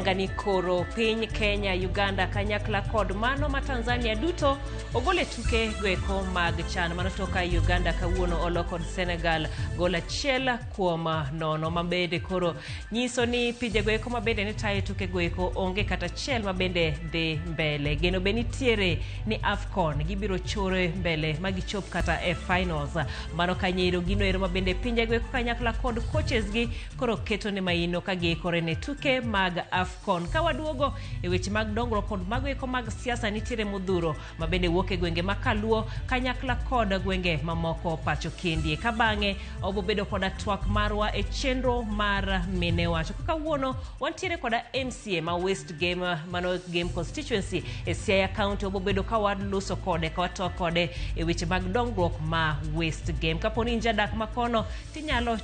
ayanga ni koro piny Kenya, Uganda, kanyakla kod mano ma Tanzania duto ogole tuke gweko mag chan. Mano toka Uganda kawuono olo kod Senegal gol 1-0 mabende koro nyiso ni pije gweko mabende ni tayo tuke gweko onge kata chiel mabende dhi mbele. Geno be nitiere ni AFCON gibiro chore mbele magichop kata e finals. Mano kanyero gino ero mabende pinje gweko kanyakla kod coaches gi koro keto ne maino kagikore ne tuke mag AFCON. Kawaduogo e weche mag dongro kod magweko mag siasa nitiere modhuro mabende wuok e gwenge makaluo kanyakla kod gwenge mamoko pacho kendie. Kabange obobedo koda twak marwa e chenro mar minewacho. Kawuono wantiere koda MCA ma West Game mano Game constituency e Siaya County obobedo kawaluso kode kawato kode e weche mag dongruok ma West Game. Kaponi njadak makono tinyalo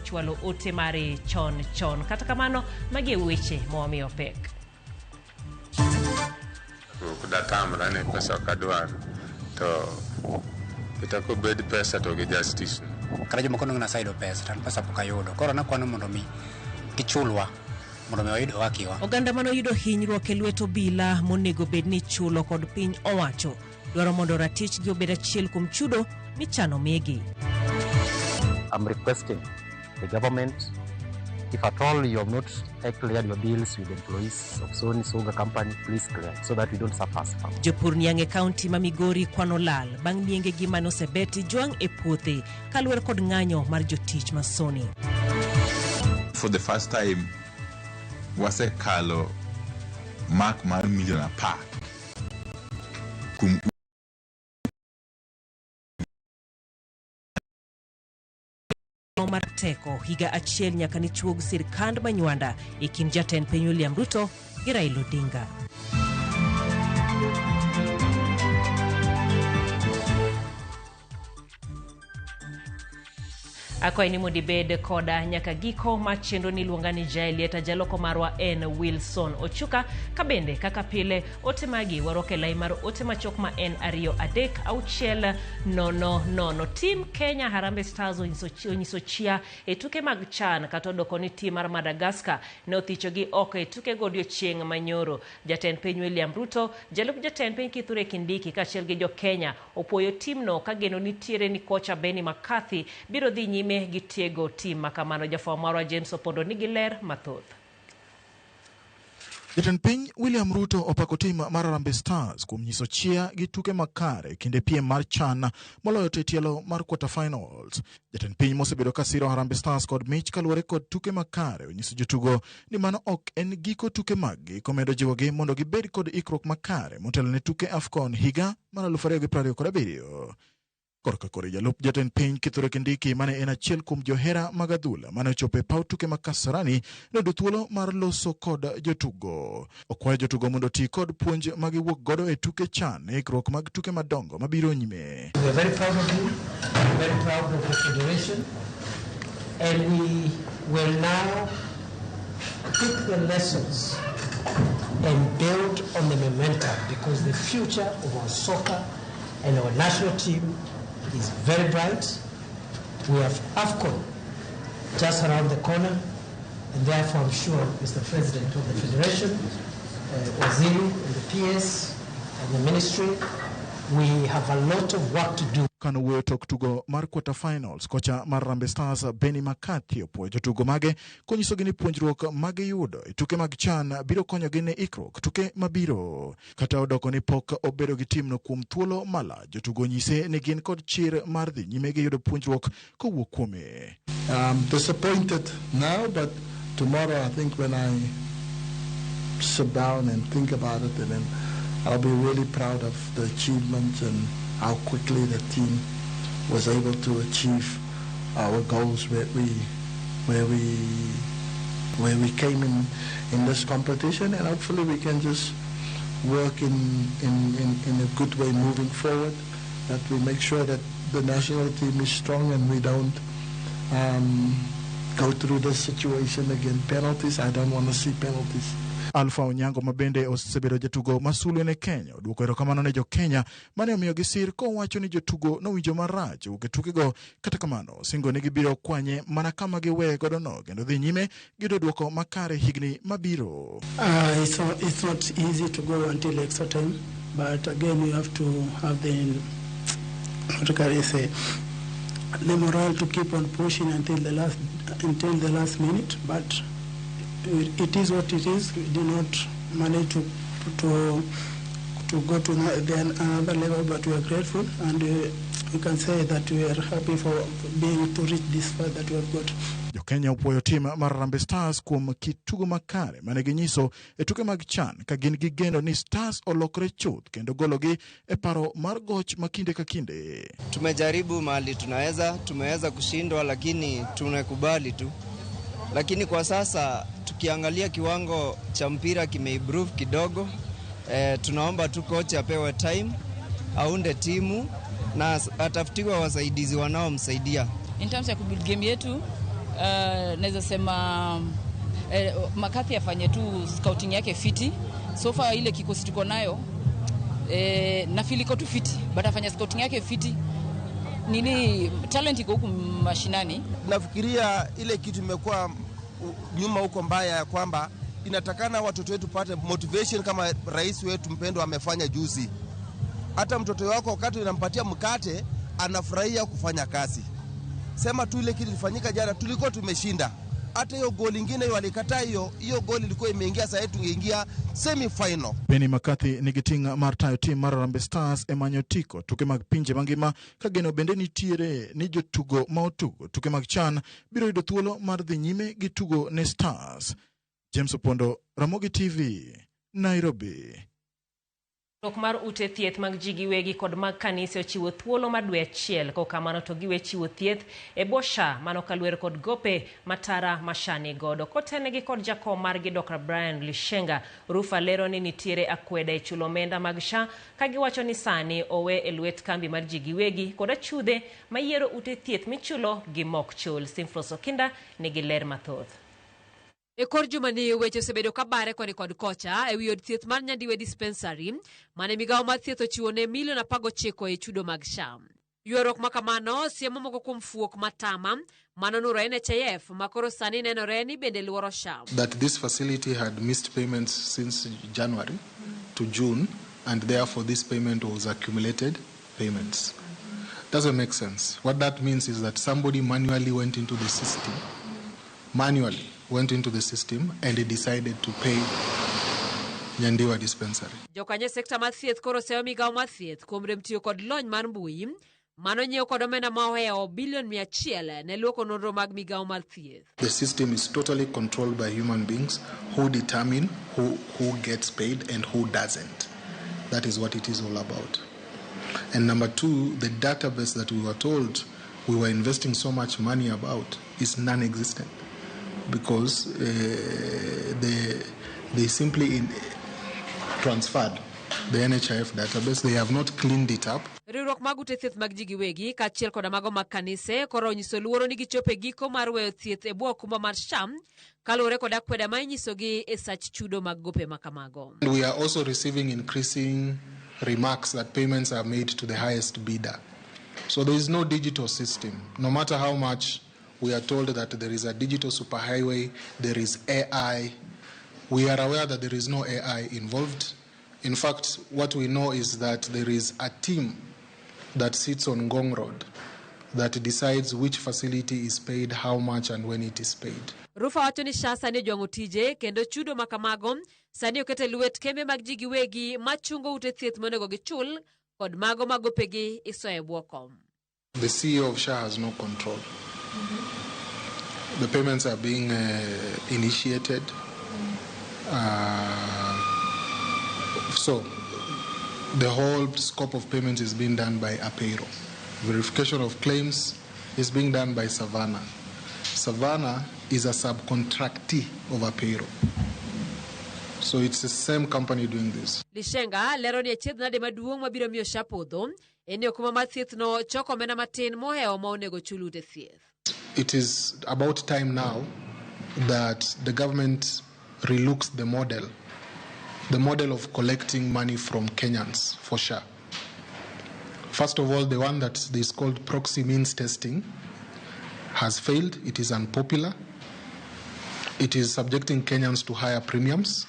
chwalo ote mare chon. Kata kamano magi weche momiyo pek. Kudatamra ne pesa kadwar to kitako bed pesa to gi justice. Kara jomoko nong'ina saido pesa tan pesa pok ayudo. Koro nakwano mondo mi gichulwa mondo mi oyud wakiwa. Oganda mano yudo hinyruok e lwet obila monego bed ni chulo kod piny owacho dwaro mondo ratich gi obed achiel kuom chudo michano migi. I'm requesting the government, if at all you have not cleared your bills with employees of Sony Sugar Company, please clear so that we don't suffer. Jopur Niang'e County ma Migori kwano lal bang' mienge gi manosebeti jwang' e puothe kaluwore kod ng'anyo mar jotich ma Sony. For the first time, wasekalo mark mar million apart. Mar teko higa achiel nyaka ni chuog sirkand manywanda e kind jatend piny William Ruto gi Raila Odinga. Akwa ni modibed koda nyaka giko machendo ni luongani Jaelieta jaloko marwa en Wilson Ochuka kabende kaka pile ote magi waroke lai mar ote machok ma en 2-3-6-0-0. Team Kenya Harambee Stars onyiso chia e tuke mag chan kata odoko ni team mar Madagascar ne othicho gi oko e tuke godiochieng' manyoro. Jatend piny William Ruto, jalup jatend piny Kithure Kindiki kachiel gi jo Kenya opoyo team no kageno nitiere ni kocha Benny McCarthy biro dhi nyime gitiego team makamano. Jafwambo James Opondo nigi ler mathoth. Jatend piny William Ruto opako tim mar Harambee Stars kuom nyiso chia gi tuke makare kinde piem mar chan moloyo tielo mar quarter finals. Jatend piny mosebedo kasiro Harambee Stars kod mich kaluwore kod tuke makare onyiso jotugo ni mano ok en giko tuke maggi komedo jiwogi mondo gibed kod ikruok makare motelo ne tuke AFCON higa mar 2027. Korka kore jalup jatend piny Kithure Kindiki mane en achiel kuom johera mag adhula mane ochopo e paw tuke ma Kasarani noyudo thuolo mar loso kod jotugo. Okwayo jotugo mondo ti kod puonj ma giwuok godo e tuke chan e ikruok mag tuke madongo mabiro nyime. We are very proud of you, very proud of the federation, and we will now take the lessons and build on the momentum because the future of our soccer and our national team is very bright. We have AFCON just around the corner, and therefore I'm sure Mr. President of the Federation, Waziri and the PS and the Ministry, we have a lot of work to do. Kano wuoyo tok tugo mar quarter finals, kocha mar Harambee Stars Benny McCarthy opuoyo jotugo mage konyisogi ni puonjruok mage yudo e tuke mag chan biro konyogi ne ikruok tuke mabiro. Kata odoko ni pok obedo gi timno kuom thuolo mala, jotugo nyise ni gin kod chir mar dhi nyime gi yudo puonjruok kowuok kuome. I'm disappointed now, but tomorrow I think when I sit down and think about it, and then I'll be really proud of the achievements and how quickly the team was able to achieve our goals where we came in this competition, and hopefully we can just work in a good way moving forward, that we make sure that the national team is strong and we don't go through this situation again. Penalties, I don't want to see penalties. Alpha Onyango mabende osebedo jatugo masulu ne Kenya oduoko erokamano ne jo Kenya mane omiyo gisir kowacho ni jotugo nowinjo marach wuok tukego, kata kamano singo ni gibiro kwanye mana kama giwe godo no kendo dhi nyime gido duoko makare higni mabiro. It's not easy to go until extra time, but again you have to have the morale to keep on pushing until the last minute, but it is what it is. We did not manage to go to another level, but we are grateful, and we can say that we are happy for being to reach this far that we have got. Jo Kenya upuoyo tim mar Harambee Stars kuom kitugo makare mane ginyiso e tuke mag CHAN ka gin gi geno ni Stars olokre chuth kendo gologi e paro mar goch makinde ka kinde. Tumejaribu mahali tumeweza kushindwa, lakini tunakubali tu. Lakini kwa sasa tukiangalia kiwango cha mpira kimeimprove kidogo. Tunaomba tu kocha apewe time, aunde timu na atafutiwe wasaidizi wanaomsaidia. In terms ya kubuild game yetu, naweza sema Makati afanye tu scouting yake fiti. So far ile kikosi tuko nayo na feel iko tu fiti, but afanye scouting yake fiti. Nini talent iko huku mashinani. Nafikiria ile kitu imekuwa nyuma huko mbaya ya kwamba inatakana watoto wetu pate motivation kama rais wetu mpendwa amefanya juzi. Hata mtoto wako wakati unampatia mkate anafurahia kufanya kazi. Sema tu ile kitu ilifanyika jana, tulikuwa tumeshinda. Hata hiyo goal nyingine walikataa, hiyo goal ilikuwa imeingia, sasa yetu tungeingia semi final. Benny Makathi nigitinga martayo team mar Harambee Stars emanyotiko tuke mag pinje mangima kageno bende nitiere ni jotugo ma otugo tuke mag CHAN biro yudo thuolo mar dhi nyime gi tugo ne Stars. James Opondo, Ramogi TV, Nairobi. Rok mar ute thieth mag ji giwegi kod mag kanise ochiwo thuolo mar dwe achiel kokamano to giwe chiwo thieth e Bosha mano kalwer kod gope matara mashani godo kotenegi kod jakom margi Dr. Brian Lishenga. Rufa lero ni nitiere akweda e chulo omenda mag SHA kagiwacho ni sani owe e lwet kambi mar ji giwegi kod achudhe mayiero ute thieth michulo gi mok chul. Simfros Okinda nigi ler mathoth. E kor jumani weche osebedo kabare kod kocha e wi od thieth mar Nyandiwe Dispensary mane migawo mar thieth ochiwo ne milion 19 e chudo mag SHA. Yuorok makamano siemo moko kuom fuok matama mano nuro NHIF makoro sani nenore ni bende luoro SHA. That this facility had missed payments since January to June, and therefore this payment was accumulated payments. Doesn't make sense. What that means is that somebody manually went into the system, and they decided to pay Nyandiwe Dispensary. Jokanye sekta mar thieth koro seyo migawo mar thieth kuom rem tiyo kod lony mar mbui mano nyiewo kod omenda maoheo bilion 100 ne luoko nonro mag migawo mar thieth. The system is totally controlled by human beings who determine who gets paid and who doesn't. That is what it is all about. And number two, the database that we were told we were investing so much money about is non-existent. Because they simply transferred the NHIF database. They have not cleaned it up. Riwruok mag ute thieth mag ji giwegi kaachiel kod mago mag kanise koro onyiso luoro ni gichope giko mar weyo thieth e bwo okumba mar SHA kaluwore kod akweda ma inyisogi e sach chudo mag gope makamago. We are also receiving increasing remarks that payments are made to the highest bidder. So there is no digital system. No matter how much we are told that there is a digital superhighway, there is AI. We are aware that there is no AI involved. In fact, what we know is that there is a team that sits on Ngong Road that decides which facility is paid, how much, and when it is paid. Rufa wacho ni SHA sani jwango tije kendo chudo makamago sani okete lwet kembe mag ji giwegi machungo ute thieth monego gichul kod mago magopegi iso e bwo kom. The CEO of SHA has no control. The payments are being initiated. So the whole scope of payments is being done by APEIRO. Verification of claims is being done by Savannah. Savannah is a subcontractee of APEIRO. So it's the same company doing this. Lishenga lero ni achiedh nade maduong' mabiro miyo SHA podho ene okuma mar thieth no choko omenda matin moheo ma onego chul ute thieth. It is about time now that the government relooks the model of collecting money from Kenyans for sure. First of all, the one that is called proxy means testing has failed. It is unpopular. It is subjecting Kenyans to higher premiums,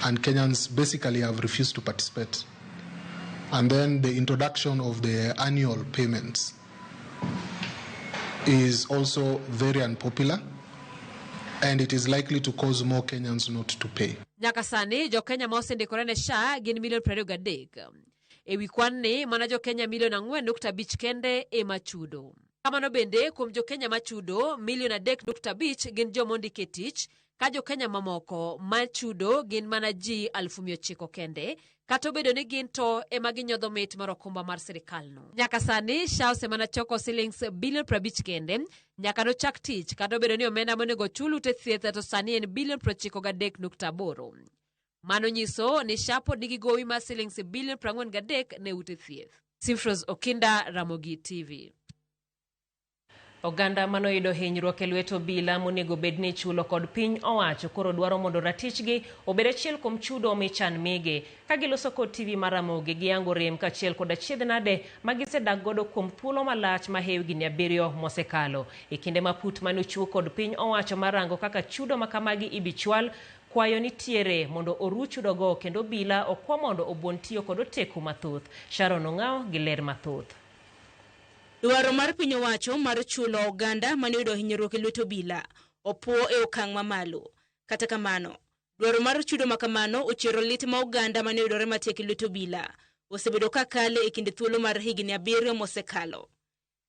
and Kenyans basically have refused to participate. And then the introduction of the annual payments is also very unpopular, and it is likely to cause more Kenyans not to pay. Nyaka sani jo Kenya ma osendikore ne SHA gin milion 23. Ewi kwan ni mana jo Kenya milion 4.5 kende ema chudo. Kamano bende kuom jo Kenya machudo milion 3.5 gin joma ondike tich, ka jo Kenya mamoko machudo gin mana ji 900 kende, kata obedo ni gin to ema ginyodho mit mar okumba mar sirikal no. Nyaka sani SHA osemana choko shillings bilion 50 kende nyaka nochak tich, kata obedo ni omenda monego chul ute thieth to sani en bilion 93.8. Mano nyiso ni SHA pod nigi gowi mar shillings bilion 43 ne ute thieth. Simfros Okinda, Ramogi TV. Oganda manoyudo hinyruok e lwet obila monego bedni chulo kod piny owacho koro dwaro mondo ratichgi obed achiel kuom chudo michan mige, ka giloso kod TV mar Ramogi giyango rem kachiel kod achiedhnade magisedak godo kuom thuolo malach ma higni 7 mosekalo. E kinde maput manochiwo kod piny owacho marango kaka chudo makamagi ibichwal, kwayo nitiere mondo oru chudogo kendo obila okwa mondo obuon tiyo kod oteku mathoth. Sharon Ong'ao gi ler mathoth. Dwaro mar piny owacho mar chulo oganda mane oyudo hinyruok e lwet obila opuo e okang' mamalo. Kata kamano, dwaro mar chudo makamano ochero lit ma oganda mane oyudore matek e lwet obila osebedo ka kale e kinde thuolo mar higni 7 mosekalo.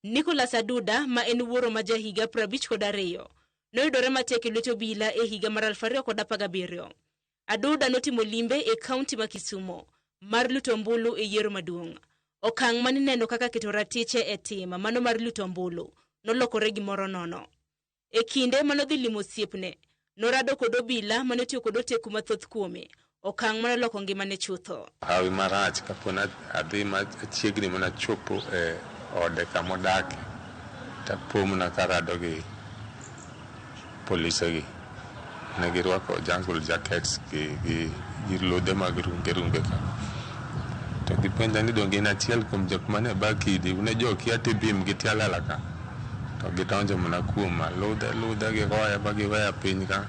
Nicholas Aduda, ma en wuoro ma jahiga 52, noyudore matek e lwet obila e higa mar 2017. Aduda notimo limbe e kaunti ma Kisumo mar luto ombulu e yiero maduong'. Okang' mani neno kaka keto ratiche e tim mano mar luto ombulu nolokore gimoro nono. E kinde manodhi limo osiepne, norado kod obila manotiyo kod oteku mathoth kuome, okang' manoloko ngimane chutho. Hawi marach kapona adhi machiegni mana chopo e ode kamodake, tapomna karado gi polise gi. Ne girwako jungle jackets gi lode mag runge ka. To gipenja ni donge in achiel kuom jok mane bakidi, une jok ya tibim gi tialala ka. To gitonjo mana kuom ludha gi goya ba giweya piny ka.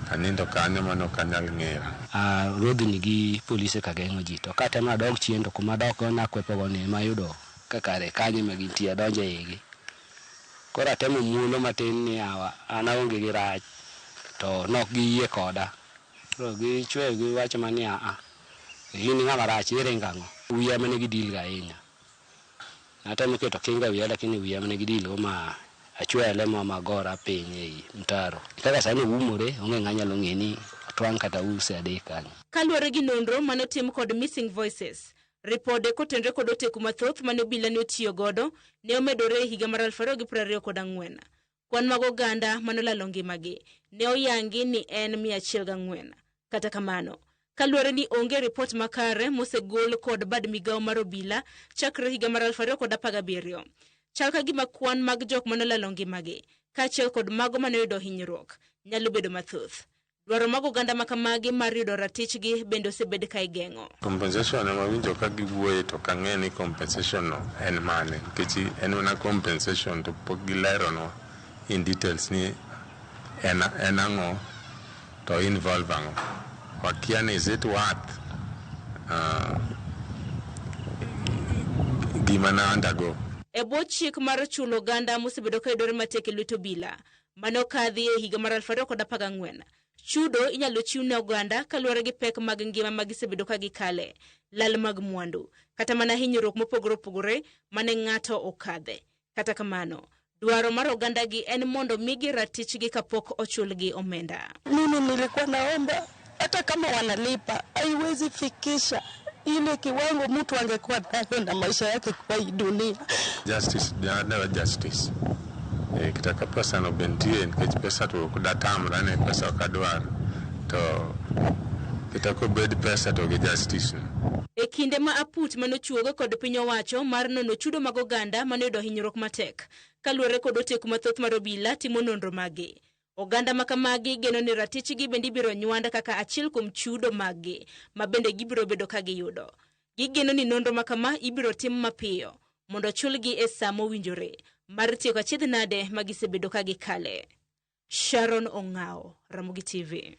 Anindo kanyo mano kanyal ng'era. Rodhni gi polise ka geng'o ji, to kata ma dok chien to kuma dok na kwepogo ni mayudo kakare kanyo ma gintie donjo igi. Koro atemo mulo matin ni an aonge gi rach, to nok giyie koda. Koro gichwe giwacho mani in ng'ama rach iring ang'o. Wiya mane gidil ga ahinya. Natemo keto kinga wiya lakini wiya mane gidil go ma achwele ma magora piny ei mtaro. Kaka sani umore onge ng'anyalo ng'e ni twang' kata use adek kanyo. Kaluwore gi nonro manotim kod Missing Voices, ripode kotenre kod oteku mathoth mane obila ne otiyo godo ne omedore e higa mar 2024. Kwan mag oganda manolalo ngimagi ne oyangi ni en 104. Kata kamano, kaluwore ni onge ripot makare mosegol kod bad migawo mar obila chakre higa mar 2017. Chal ka gima kwan mag jok manolalo ngimagi kaachiel kod mago manoyudo hinyruok nyalo bedo mathoth. Dwaro mag oganda makamagi mar yudo ratichgi bende osebed ka igeng'o. Compensation ema winjo ka giwuoye to kang'e ni compensation no en mane, nikech en mana compensation to pok gilero no in details ni en ang'o to involve ang'o. Wakia ni is it worth gima na undergo. E bwo chik mar chulo oganda mosebedo ka yudore matek e lwet obila mane okadhi e higa mar 2014, chudo inyalo chiw ne oganda kaluwore gi pek mag ngima magisebedo ka gikale, lal mag mwandu, kata mana hinyruok mopogore opogore mane ng'ato okadhe. Kata kamano, dwaro mar oganda gi en mondo migi ratichgi kapok ochulgi omenda. Mimi nilikuwa naomba hata kama wanalipa haiwezi fikisha ile kiwango mtu angekuwa nayo na maisha yake kwa hii dunia. Justice, never justice. Kitaka pesa no bentie, nikech pesa to kudatamra ne pesa okadwar. To kitako bed pesa to gi justice. E kinde ma aput manochuogo kod piny owacho mar nono chudo mag oganda mane oyudo hinyruok matek, kaluwore kod oteku mathoth mar obila timo nonro mage. Oganda makamagi geno ni ratichgi bende ibiro nywanda kaka achiel kuom chudo maggi ma bende gibiro bedo ka giyudo. Gigeno ni nonro makama ibiro tim mapiyo mondo chulgi e saa mowinjore mar tieko achiedh nade ma gisebedo ka gikale. Sharon Ong'ao, Ramogi TV.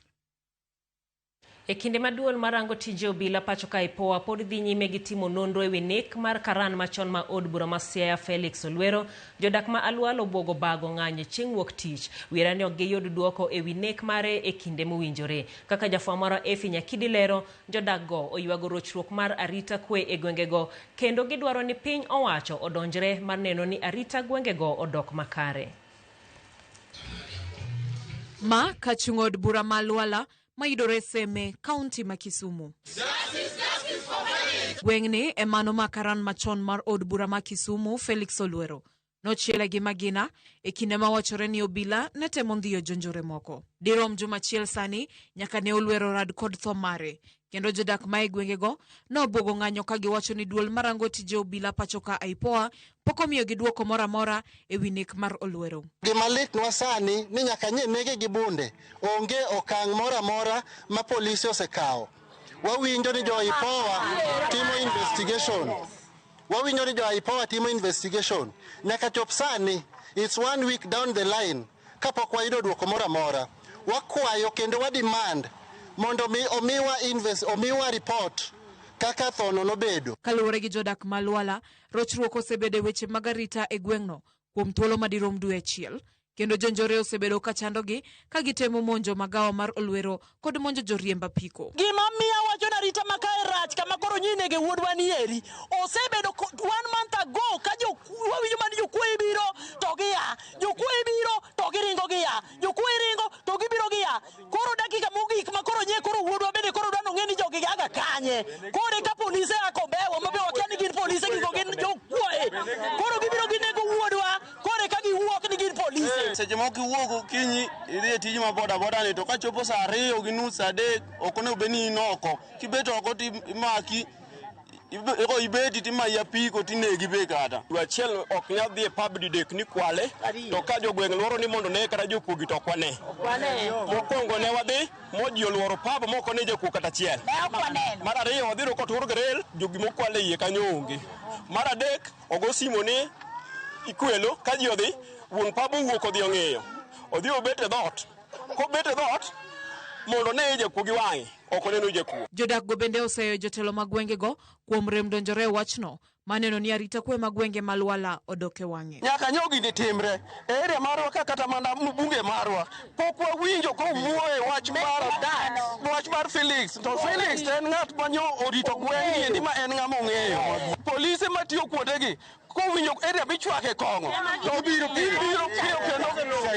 E kinde maduol marango tije obila pacho ka IPOA pod dhi nyime gi timo nonro ewi nek mar karan machon ma od bura ma Siaya Felix Olwero, jodak ma Alwalo obwogo bago ng'anyo chieng' wuok tich wira ni ok giyud duoko ewi nek mare e kinde mowinjore. Kaka jafwambo moro Efi Nyakidi lero, jodak go oywago rochruok mar arita kwe e gwengego kendo gidwaro ni piny owacho odonjre mar neno ni arita gwengego odok makare. Ma kachung' od bura ma Alwala mayudore Seme, kaunti ma Kisumu. Gweng'ni e mano ma karan machon mar od bura ma Kisumu Felix Olwero nochiele gi magina e kinde ma wachore ni obila ne temo ndhiyo jonjore moko. Dirom juma achiel sani nyaka ne Olwero rad kod tho mare, kendo jodak ma e gwengego nobwogo ng'anyo ka giwacho ni duol marango tije obila pacho ka IPOA pok omiyo gi duoko moro amora ewi nek mar Olwero. Gima litnwa sani ni nyaka nege gi bunde onge okang' moro amora ma polisi osekawo. Wawinjo ni jo IPOA timo investigation. Wawinjo ni jo IPOA timo investigation. Nyaka chop sani, it's 1 week down the line, kapok wayudo duoko moro amora. Wakwayo kendo wa demand mondo omiwa report kaka thono nobedo. Kaluwore gi jodak ma Alwala, rochruok osebedo weche mag arita e gweng'no kuom thuolo madirom dwe achiel, kendo jonjore osebedo ka chandogi ka gitemo monjo magawa mar Olwero kod monjo joriemb apiko. Gima miya wacho na rita makae rach kama koro nyinege wuodwa ni eri osebedo 1 month ago ka wawinjo man jokwoye biro to giya, jokwoye biro to giringo giya, jokwoye ringo to gibiro giya. Koro dakika mogik ma koro nye koro wuodwa bende koro dano ng'eni jogi gaga kanye. Koro ka polise akobewa mabe wakia ni gin polise gigo gin jokwoye. Koro gibiro ginego wuodwa koro ka giwuok ni gin polise. Seche moko iwuok kinyi idhi e tiji ma boda ni to ka chopo saa 2 gi nus adek ok onego bed ni inoko. Kibet oko timaki ibeti timayi apiko tinegi be kata. Achiel ok nyal dhi e pub didek ni kwale to ka jogweng' luoro ni mondo ne kata jokuogi to kwane. Mokwongo ne wadhi moji oluoro pub moko ne jokuo kata achiel. Mar ariyo wadhiro kotur grel jogi mokwale iye kanyo onge. Mar adek ogo simo ni ikwelo ka ji odhi wuon pub owuok odhi ong'eyo. Odhi obet e dhot. Kobet e dhot mondo ne jakuo gi wang'e ok oneno jakuo. Jodak go bende oseyo jotelo mag gwengego kuom rem donjore wachno maneno ni arita kwe mag gwenge ma Alwala odoke wang'e. Nyaka nyogi ni timre area marwa kata mana bunge marwa pok wawinjo ko wuoye wach mar Felix. To Felix en ng'at manyo orito gweng'ni ni ma en ng'ama ong'eyo. Polise matiyo kuondegi kowinjo area michwake kong'o to biro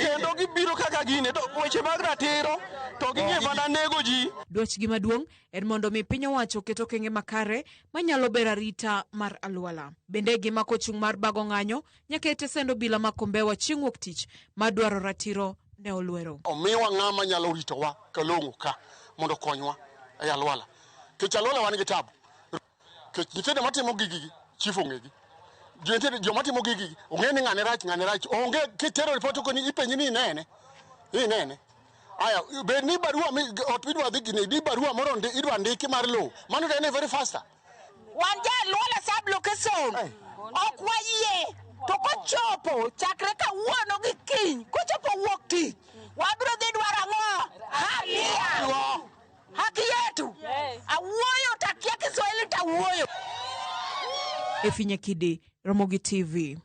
kendo gibiro kaka gine to weche mag ratiro to ging'e mana nego ji. Dwachgi maduong' en mondo mi piny owacho keto kenge makare manyalo bero arita mar Alwala. Bende gima kochung' mar bago ng'anyo nyaka ete sendo bila makombewa chieng' wuok tich madwaro ratiro ne Olwero. Omiwa ng'ama nyalo ritowa kalong'o ka mondo konywa e Alwala. Kech Alwala wan gi tabu. Kech nyithindo matimo gigi chief ong'egi. Joma timo gigi ong'e ni ng'ane rach onge kitero ripot ko ni ipenji ni inene. Aya be ni barua ot bidwa dhi gine di barua moro idwa ndiki mar lo mano ne very faster. Wan ja Alwala sub location ok wayie to kochopo chakre ka wuono gi kiny kochopo wuok tich wabiro dhi dwaro ang'o haki yetu awuoyo takia Kiswahili tawuoyo. Efi Nyakidi, Ramogi TV.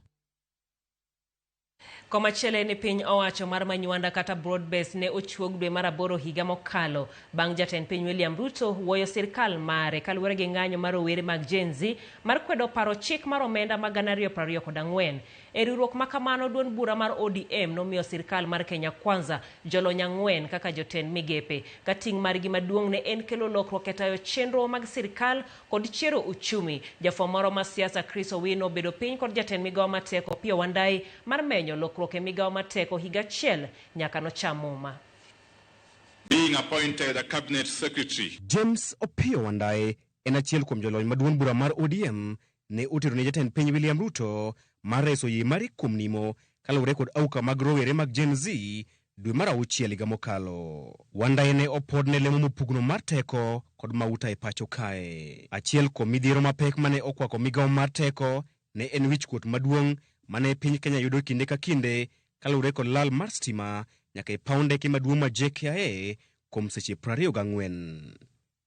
Komachielo ni piny owacho mar Manywanda kata Broadbase ne ochuog dwe mar 8 higa mokalo bang' jatend piny William Ruto wuoyo sirkal mare kaluwore gi ng'anyo mar rowere mag Gen Z mar kwedo paro chik mar omenda mag 2024. E riwruok ma kamano duond bura mar ODM nomiyo sirkal mar Kenya Kwanza jolony 4 kaka jotend migepe ka ting' margi maduong' ne en kelo lokruok e tayo chenro mag sirkal kod chero uchumi. Jafwambo moro ma siasa Chris Owino bedo piny kod jatend migawo mateko Opiyo Wandayi mar menyo lokruok e migawo mateko higa achiel nyaka nocham muma. Being appointed a cabinet secretary. James Opiyo Wandayi en achiel kuom jolony maduong' bura mar ODM ne otero ne jatend piny William Ruto mar reso yie mari kuom nimo kaluwore kod auka mag rowere mag Gen Z dwe mar auchiel higa mokalo. Wandayi ne opod ne lemo mopugno mar teko kod mauta e pacho kae. Achiel kuom midhiero mapek mane okwako migawo mar teko ne en wichkuot maduong' mane piny Kenya yudo kinde ka kinde kaluwore kod lal mar stima nyaka e paw ndeke maduong' ma JKIA kuom seche 24.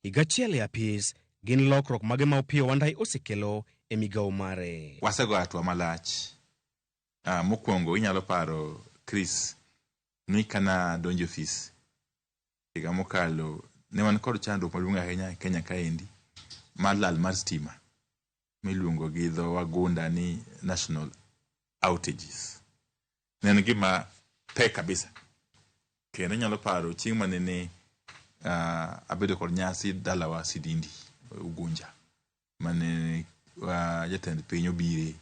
Higa achiel e apis gin lokruok mage ma Opiyo Wandayi osekelo e migawo mare. Wasego atwa malach. Mokwongo inyalo paro Chris ni kana donjo ofis higa mokalo ne wan kod chandruok maduong' ahinya e Kenya kaendi mar lal mar stima miluongo gi dho wagunda ni national outages. Ne en gima pek kabisa. Kendo nyalo paro chieng' manene abedo kod nyasi dalawa Sidindi Ugunja mane jatend piny obire.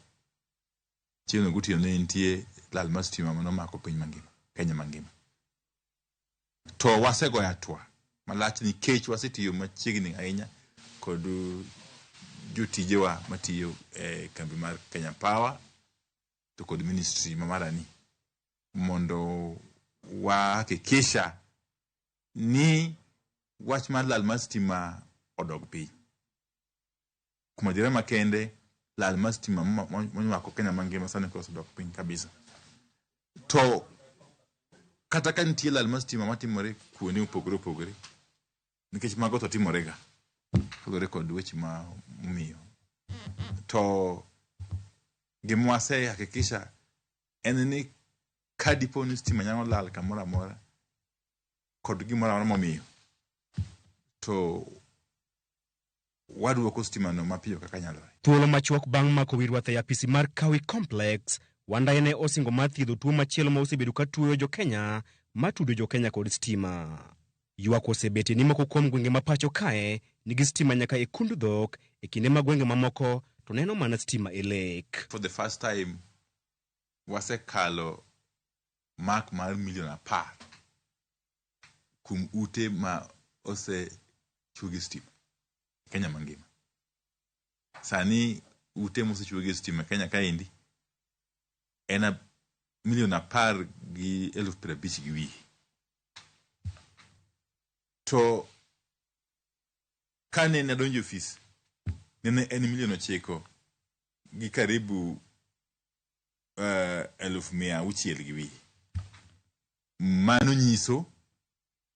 Chieng' gotieno ne nitie lal mar stima manomako piny mangima, Kenya mangima. To wasegoyo atwa malach nikech wasetiyo machiegni ahinya kod jotijewa matiyo e kambi mar Kenya Power to kod ministry mamarani mondo wahakikisha ni wach mar lal mar stima odog piny. Kuma dire makende lal mar stima momako Kenya mangima sani kosedok piny kabisa. To kata ka nitie lal mar stima matimore kuonde opogore opogore nikech mago to timorega kaluwore kod weche ma omiyo. To gima wasehakikisha en ni ka dipo ni stima nyalo lal kamoro amora kod gimoro amora momiyo to waduoko stimano mapiyo kaka nyalore. Thuolo machuok bang' mako wirwath e apisi mar Kawi Complex, Wandayi ne osingo mar thiedho tuo machielo ma osebedo ka tuoyo jo-Kenya matudo jo-Kenya kod stima. Ywak osebete ni moko kuom gwenge ma pacho kae nigi stima nyaka e kund dhok, e kinde ma gwenge mamoko to neno mana stima e lek. For the first time wasekalo mark mar milion 10 kum ute ma osechuogi stima Kenya mangima. Sani ute mosechuogi stima Kenya kaendi en milion 10 gi 50,000 gi wiye. To kane nadonjo ofis nene en milion 9 gi karibu 1,600 gi wiye. Mano nyiso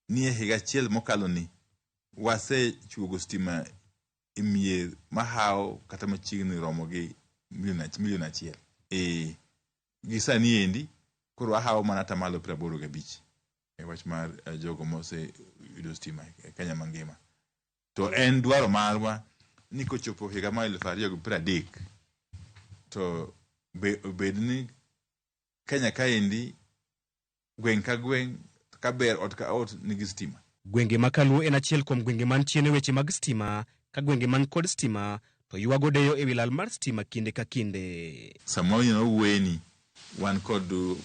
ni e higa achiel mokalo ni wasechuogo stima e mier mahawo kata machiegni romo gi milion 1. Gi sani endi koro wahawo mana tamalo 85 e wach mar jogo mose yudo stima e Kenya mangima. To en dwaro marwa ni kochopo higa mar 2030 to bed ni Kenya kaendi gweng' ka gweng' ka ber ot ka ot nigi stima. Gwenge makaluo en achiel kuom gwenge man chien e weche mag stima, ka gwenge man kod stima to ywago deyo e wi lal mar stima kinde ka kinde. Samoro no weni wan kod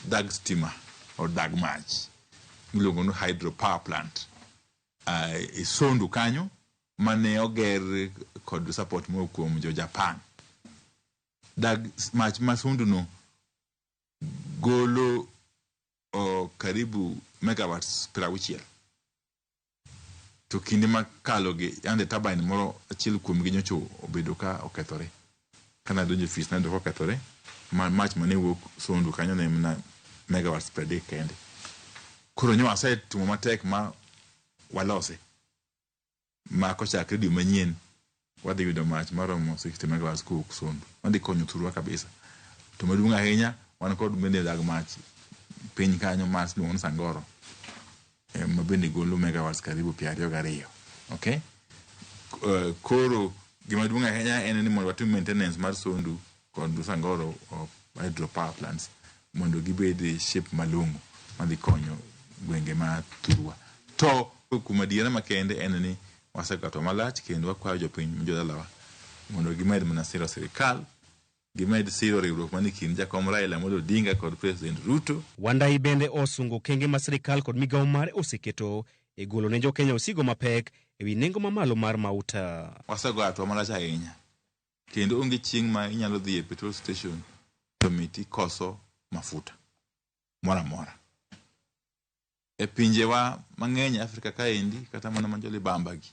dag stima o dag mach miluongo no hydro power plant e Sondu kanyo mane oger kod support mo kuom jo Japan. Dag mach ma Sondu no golo karibu megawatts 60. To kinde makalo gi ande turbine moro achiel kuom gi nyocho obedo ka okethore. Kana donjo ofis na ndoko okethore mach mane wuok Sondu kanyo ne na megawatts per day kende. Koro nyo asetimo matek ma walose ma kochakre dwe manyien wadhi yudo mach maromo 60 megawatts kuok Sondu. Wadhi konyo thurwa kabisa. To maduong' ahinya wan kod bende dag mach piny kanyo mas luongo Sangoro mabende golo megawatts karibu 22. Okay? Koro gima duong' ahinya en ni mondo watim maintenance mar Sondu kod Sangoro hydro power plants mondo gibed shape malong'o madhi konyo gwenge ma thurwa. To kuma diere makende en ni wasekato malach kendo wakwayo jopiny jodalawa mondo gimed mana siro sirikal, gimed siro riwruok mani kind jakom Raila Amolo Odinga kod President Ruto. Wandayi bende osungo kenge ma sirikal kod migawo mare oseketo e golo ne jo-Kenya osigo mapek e wi nengo mamalo mar mauta. Wasego atwa malach ahinya kendo onge chieng' ma inyalo dhi e petrol station to miti koso mafuta mora mora. e pinjewa mang'eny Afrika kaendi kata mana manjoli bambagi.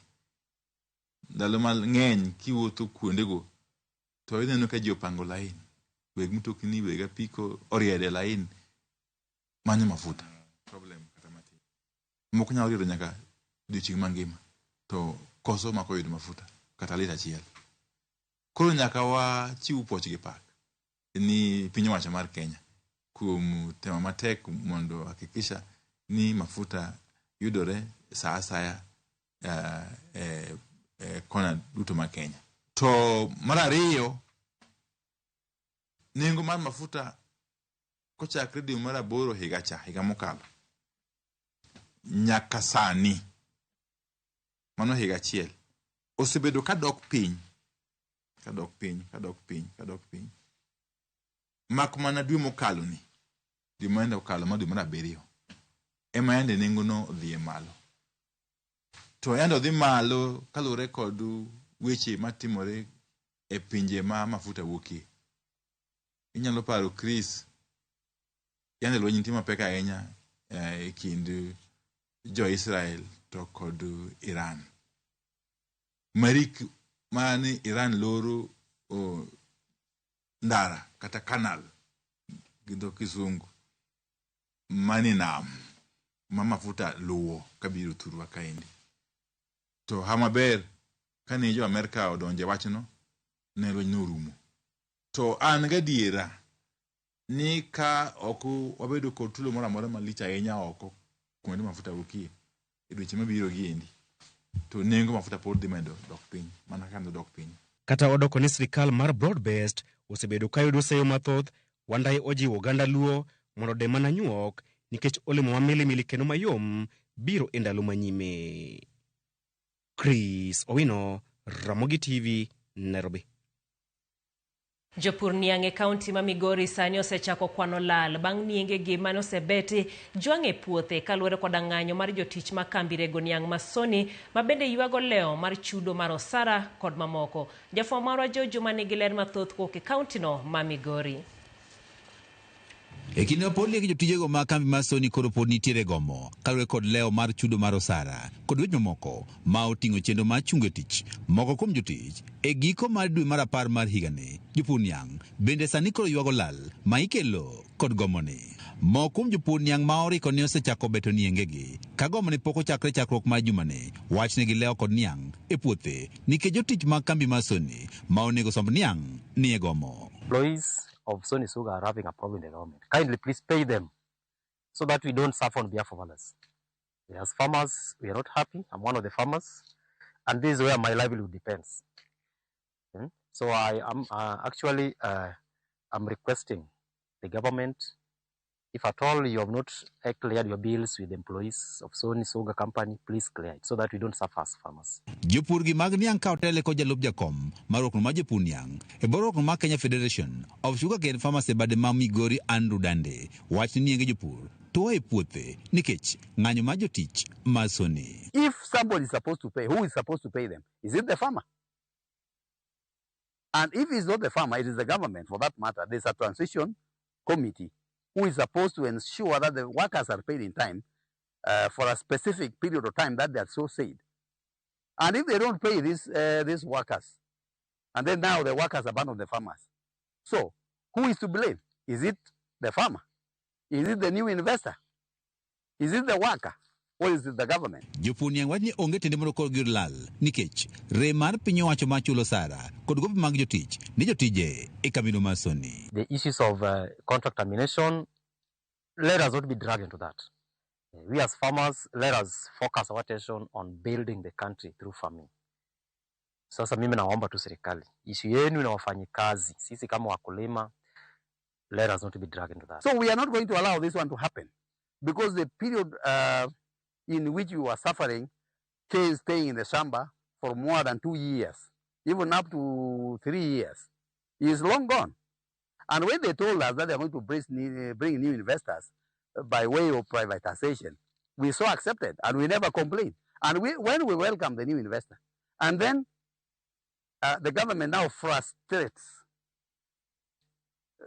Ndalo mang'eny kiwuotho kuondego to ineno ka ji opango lain. Weg mtokni, weg apiko oriede lain manyo mafuta. Problem kata matin. Moko nyalo rido nyaka odiochieng' mangima to koso mako yudo mafuta kata lita achiel. Koro nyaka wachiw poch gi pak ni piny owacho mar Kenya kuom tema matek mondo hakikisha ni mafuta yudore saa asaya kona duto ma Kenya. To mar ariyo, nengo mar mafuta kochakre dwe mar 8 higa mokalo nyaka sani, mano higa achiel, osebedo kadok piny. Mak mana dwe mokalo ni, dwe maende okalo ma dwe mar 7, ema yande nengo no dhi malo. To yande dhi malo kalure kod weche matimore e pinje ma mafuta wuokie. Inyalo paro Chris, yande lwenye nitie mapek ahinya e kind jo Israel to kod Iran. Marik mane Iran loro ndara kata kanal gido kizungu mani nam ma mafuta luwo kabiro thurwa kaendi. To hamaber kane jo Amerika odonje wachno ne lweny norumo. To an gadiera ni ka oku wabedo kod tulo moro amora malich ahinya oko kuonde mafuta wuokie e dweche mabiro giendi, to nengo mafuta pod dhi medo dok piny, mana kando dok piny. Kata odoko ni sirikal mar broad-based osebedo kayudo seyo mathoth, Wandayi ojiwo oganda Luo mondo de mana nyuok nikech olemo mamilimili kendo mayom biro e ndalo manyime. Chris Owino, Ramogi TV, Nairobi. Jopur niang' e kaunti ma Migori sani osechako kwano lal bang' niengegi mane osebeti jwang' e puothe kaluwore koda ng'anyo mar jotich ma kambi rego niang' Masoni ma bende ywago leo mar chudo mar osara kod mamoko. Jafwambo marwa Jojo manigi ler mathoth kuok e kaunti no ma Migori. E kinde ma pod liek jotijego ma kambi Masoni koro pod nitiere gomo kaluwore kod leo mar chudo mar osara kod weche mamoko ma oting'o chenro mar chungo tich moko kuom jotich e giko mar dwe mar 10 mar higani. Jopur niang' bende sani koro ywago lal ma ikelo kod gomoni. Moko kuom jopur niang' ma oriko ni osechako beto niengegi ka gomoni pok ochakre chakruok mar jumani wachnegi leo kod niang' e puothe nikech jotich mag kambi Masoni ma onego somb niang' ni e gomo. Employees of Sony Sugar are having a problem in the government. Kindly please pay them so that we don't suffer on behalf of others. As farmers, we are not happy. I'm one of the farmers, and this is where my livelihood depends. So I am actually I'm requesting the government, if at all you have not cleared your bills with the employees of Sony Sugar Company, please clear it so that we don't suffer as farmers. Jopur gi mag niang' ka otele ko jalup jakom marokno ma jopur niang' e borokno ma Kenya Federation of Sugarcane Farmers e bade ma Migori Andrew Dande wach ni nienge jopur to e puothe nikech ng'anyo ma jotich Masoni. If somebody is supposed to pay, who is supposed to pay them? Is it the farmer? And if it's not the farmer, it is the government for that matter. There's a transition committee who is supposed to ensure that the workers are paid in time for a specific period of time that they are so said. And if they don't pay these workers, and then now the workers abandon the farmers. So, who is to blame? Is it the farmer? Is it the new investor? Is it the worker? Or is it the government? Jopur niang' wach ni onge tende moro kod gir lal nikech rem mar piny owacho ma chulo sara kod gope mag jotich ni jotije e kambino Masoni. The issues of contract termination, let us not be dragged into that. We as farmers, let us focus our attention on building the country through farming. Sasa mimi naomba tu serikali, issue yenu na wafanyikazi, sisi kama wakulima, let us not be dragged into that. So we are not going to allow this one to happen because the period in which you are suffering, staying in the shamba for more than 2 years, even up to 3 years, is long gone. And when they told us that they're going to bring new investors by way of privatization, we so accepted and we never complained. And when we welcome the new investor, and then the government now frustrates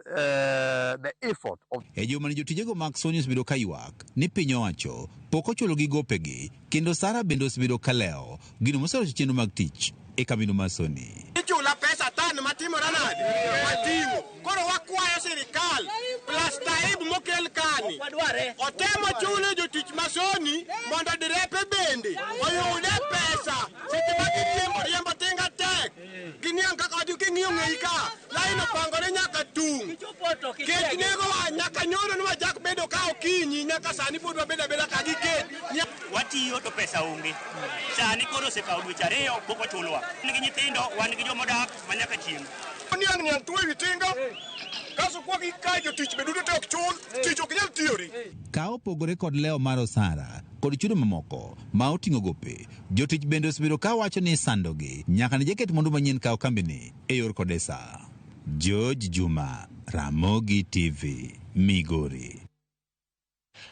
the effort of E juma ni jotijego mag Sony osebedo ka ywak ni piny owacho pok ochulogi gopegi kendo Sara bende osebedo ka leo gino moserocho chenro mag tich e kambino mar Sony. Ichula pesa tan matimore nade? Matimo. Koro wakwayo sirikal plus taib mokel kani. Otemo chulo jotich ma Sony mondo direpe bende oyude pesa. Seche ma riembo tinga tek. Giniang kaka ng'iyo ng'ei ka. Lain opangore nyaka tung. Kech nego wa nyaka nyono nwa jak bedo ka okinyi nyaka sani pod wabeda ka gikech. Watiyo to pesa onge. Sani koro osekawo dweche ariyo pok ochulwa. Nigi nyithindo wan gi jomodak manyaka chieng'. Niang tuwe vitinga. Kaso kwa gikai jotich beduto te ok chul, tich ok nyal tiyori. Ka opogore kod leo mar osara kod chudo mamoko ma oting'o gope, jotich bende osebedo ka wacho ni sandogi nyaka ne jaket mwandu manyien kawo kambini e yor kodesa. George Juma, Ramogi TV, Migori.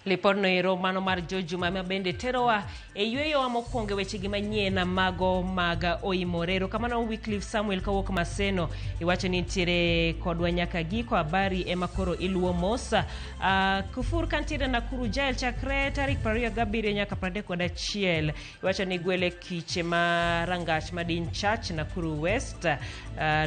Lipodno ero mano mar George Juma ma bende terowa e yweyo wa mokwongo wechegi manyien mago mag Oimorero. Kamano Wycliffe Samuel kawuok Maseno iwacho ni nitiere kodwa nyaka giko habari ema koro iluwo mosa. Kufur kantiere Nakuru jail chakre tarik 27 nyaka 31 iwacho ni gwele kiche ma Rangach Madin Church Nakuru West.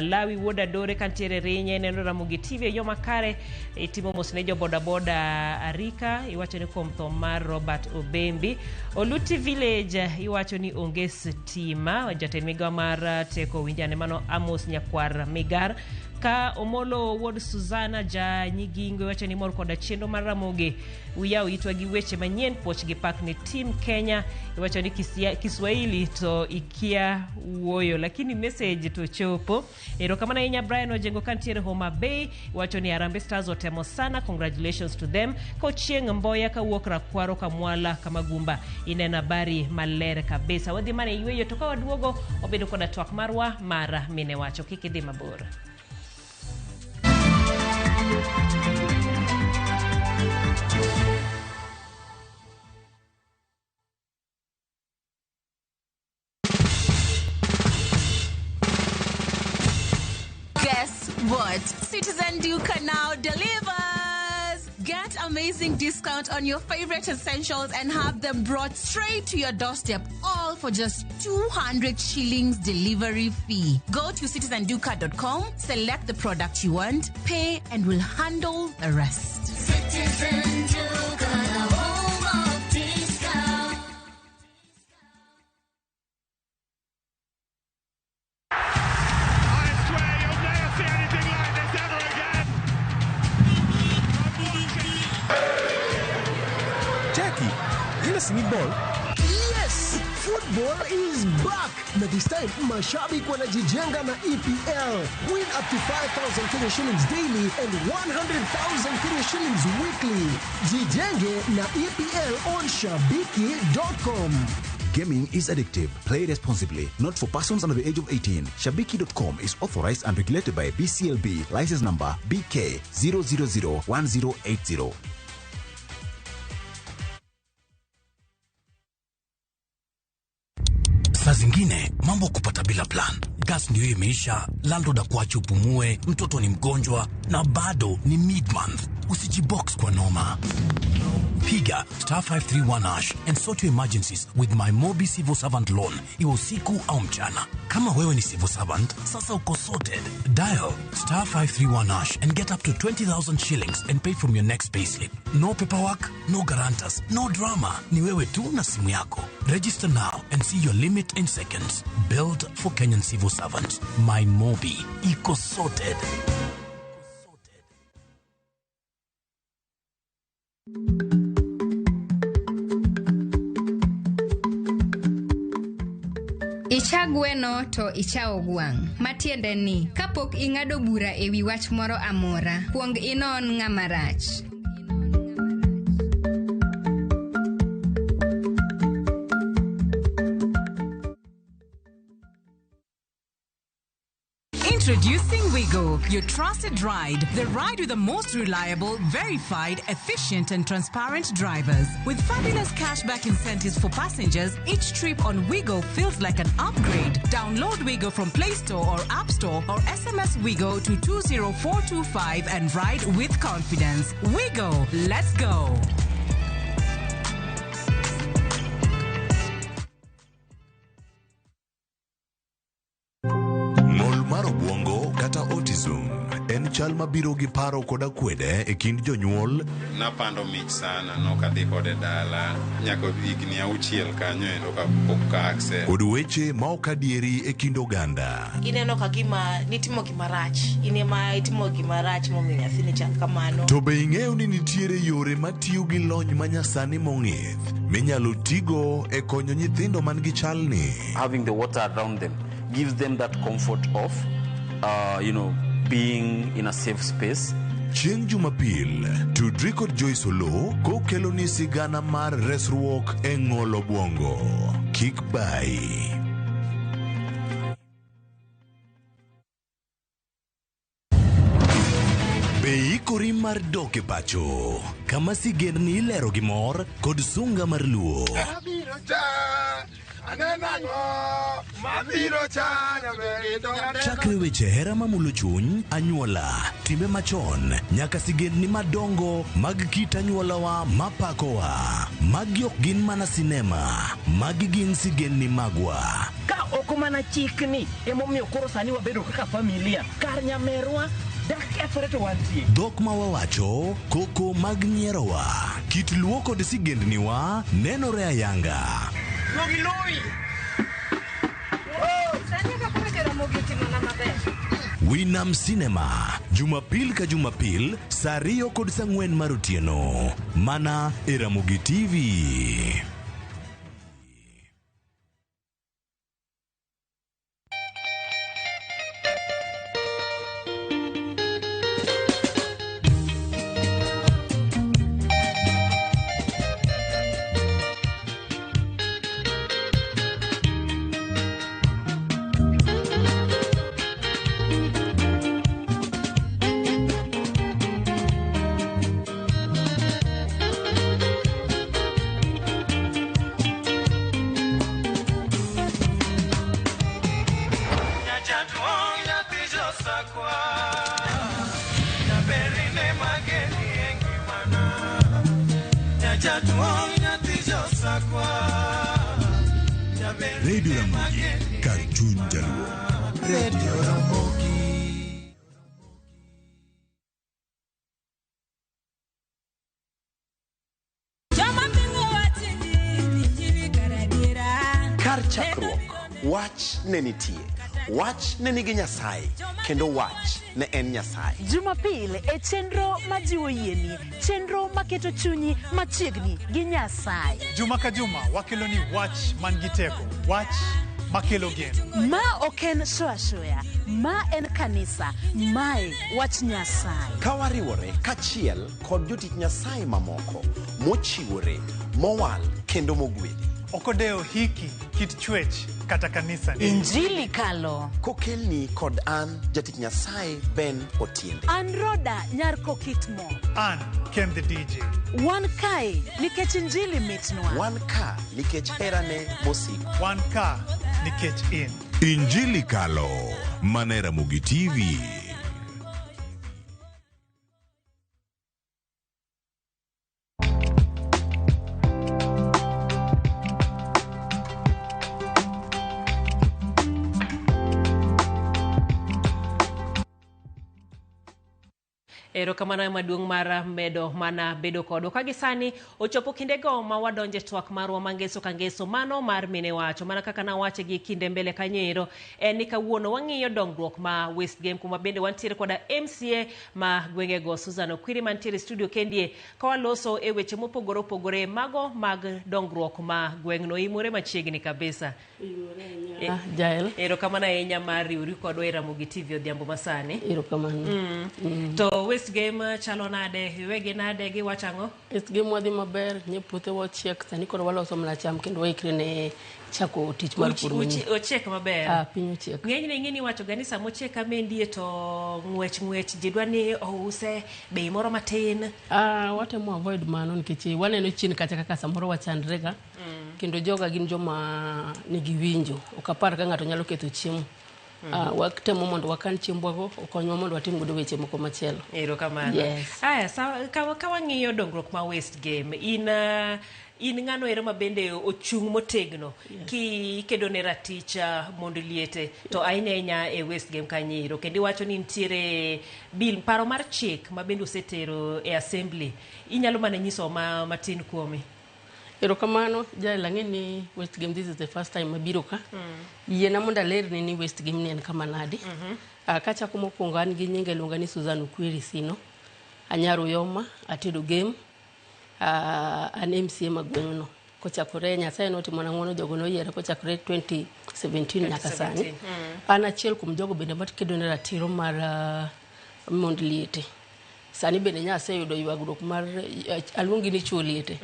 Lawi Woda Dore kantiere Rinye neno Ramogi TV yo makare itimo mosnejo boda boda Arika iwacho ni kuom tho mar Robert Obembi. Oluti Village iwacho ni onge stima. Jatend migawo mar teko winjane mano Amos Nyakwar Migar. Ka Omolo Wod Suzana ja Nyigingo iwacho ni mor koda chenro mar Ramogi uyao itwa gi weche manyien poch gi pak ni Team Kenya iwacho ni Kiswahili to ikia uoyo lakini message to chopo. Erokamano ahinya Brian Ojengo kantiere Homa Bay iwacho ni Harambee Stars otemo sana, congratulations to them. Kochieng Mboya kawuok Rakwaro Kamwala Kamagumba inena habari maler kabisa. Wadhi mane yweyo to ka waduogo obedo koda twak marwa mara mine wacho kikidhi mabor. Guess what? Citizen Duca now delivers! Get amazing discount on your favorite essentials and have them brought straight to your doorstep, all for just 200 shillings delivery fee. Go to citizenduca.com, select the product you want, pay, and we'll handle the rest. Citizen Duca, the home of discount. Ball? Yes! Football is back! Na this time, mashabiki wanajijenga na EPL. Win up to 5,000 Kenya shillings daily and 100,000 Kenya shillings weekly. Jijenge na EPL on Shabiki.com. Gaming is addictive. Play responsibly. Not for persons under the age of 18. Shabiki.com is authorized and regulated by BCLB. License number BK 0001080. Saa zingine mambo kupata bila plan. Gas ndio imeisha, landlord akuache upumue, mtoto ni mgonjwa na bado ni mid-month. Usijibox kwa noma. Piga *531# and sort your emergencies with my Mobi Civil Servant Loan. Iwe usiku au mchana. Kama wewe ni civil servant, sasa uko sorted. Dial *531# and get up to 20,000 shillings and pay from your next payslip. No paperwork, no guarantors, no drama. Ni wewe tu na simu yako. Register now and see your limit in seconds. Build for Kenyan civil servants. My Mobi. Iko sorted. Ichagweno to ichao gwang'. Matiende ni, kapok ing'ado bura ewi wach moro amora, kuong inon ng'ama rach. Introducing Wigo, your trusted ride. The ride with the most reliable, verified, efficient, and transparent drivers. With fabulous cashback incentives for passengers, each trip on Wigo feels like an upgrade. Download Wigo from Play Store or App Store or SMS Wigo to 20425 and ride with confidence. Wigo, let's go. Maro buongo kata autism en chal mabiro gi paro koda kwede e kind jonyuol. Napando mich sana no kadhi kode dala nyaka higni 6 kanyo endo ka pok ka access. Kod weche ma ok adieri e kind oganda. Ineno ka gima nitimo gimarach. Inema itimo gimarach momiyo nyathini chal kamano. To be ing'eyo ni nitiere yore matiyo gi lony manyasani mong'ith minyalo tigo e konyo nyithindo man gi chalni. Having the water around them gives them that comfort of, being in a safe space. Chieng' Jumapil, tudri kod Joyce Olo kokelo ni sigana mar resruok e ng'olo buongo. Kik bai. Be ikori mar dok e pacho, kama sigendni ilero gi mor kod sunga mar luo. Chakre weche hera mamulo chuny, anyuola, timbe machon, nyaka sigendni madongo mag kit anyuolawa mapakowa. Magi ok gin mana sinema, magi gin sigendni magwa. Ka ok mana chikni emomiyo koro sani wabedo kaka familia. Kar nyamerwa dak efore to wantie. Dhok ma wawacho, koko mag nyierowa, kit luo kod sigendniwa nenore ayanga. Winam Cinema, Jumapil ka Jumapil, saa 2 kod saa 4 mar otieno. Mana e Ramogi TV. Radio Ramogi, kar chuny jaluo. Radio Ramogi. Kar chakruok, wach ne nitie. Wach ne nigi Nyasaye, kendo wach ne en Nyasaye. Jumapil e chenro majiwo yieni, chenro maketo chunyi machiegni gi Nyasaye. Juma ka juma wakelo ni wach man gi teko, wach makelo geno. Ma oken shoya, ma en kanisa, mae wach Nyasaye. Kawariwore kachiel kod jotich Nyasaye mamoko, mochiwore, mowal kendo mogwedhi. Okodeo hiki kit chwech kata kanisa ni. Injili kalo. Kokelni kod an jatich Nyasaye Ben Otiende. An Roda nyar Kokitmo. An Ken the DJ. Wan kae nikech injili mitnwa. Wan ka nikech herane mosiko. Wan ka nikech in. Injili kalo, mana Ramogi TV. Erokamano maduong' mar medo mana bedo kodwa kagisani ochopo kindego ma wadonje twak marwa mangeso kangeso mano mar mine wacho mana kaka na wache gi kinde mbele kanyero en ni kawuono wang'iyo dongruok ma West Game kuma bende wantiere koda MCA ma gwengego Susan Okwiri mantiere studio kendie kawaloso e weche mopogore opogore mago mag dongruok ma gwengno imore machiegni kabisa. Jael. Erokamano ahinya mar riwri kodwa e Ramogi TV odhiambo masani. Erokamano. To West West Game chalo nade wege nade gi wachango? West Game wadhi maber, nye puothe wachiek, sani koro waloso mana cham kendo waikre ne chako tich mar pur manyien. Ochiek maber. Piny ochiek. Ng'eni wacho ga ni sama ochiek kamendie to ng'wech ji dwa ni ouse bei moro matin. Watemo avoid mano nikech waneno chien kacha kaka samoro wachandre ga. Kendo joga gin joma nigi winjo. Ok apar ka ng'ato nyalo ketho chiemo. Watemo mondo wakan chiembwago okonywa mondo watim godo weche moko machielo. Erokamano. Yes. Aya, ka wang'iyo dongruok ma West Game, in ng'ano ero ma bende ochung' motegno ki kedo ne ratich mondo liete to ahinya e West Game kanyiro kendo iwacho ni nitiere bill paro mar chik ma bende osetero e assembly. Inyalo mana nyiso matin kuome? Erokamano, Jael, ang'e ni West Game, this is the first time mabiro ka. Yiena mondo alerni ni West Game ni en kama nade. Kachako mokwongo an gi nyinga iluonga ni Susan Okwiri Sino. Anyaro Yoma, atedo game. An MCA magweng'no. Kochakore Nyasaye notimona ng'wono jogo noyiera kochakore 2017 nyaka sani. An achiel kuom jogo bende makedo ne ratiro mar mond liete. Sani bende Nyasaye yudo ywagruok mar aluongi ni chuo liete.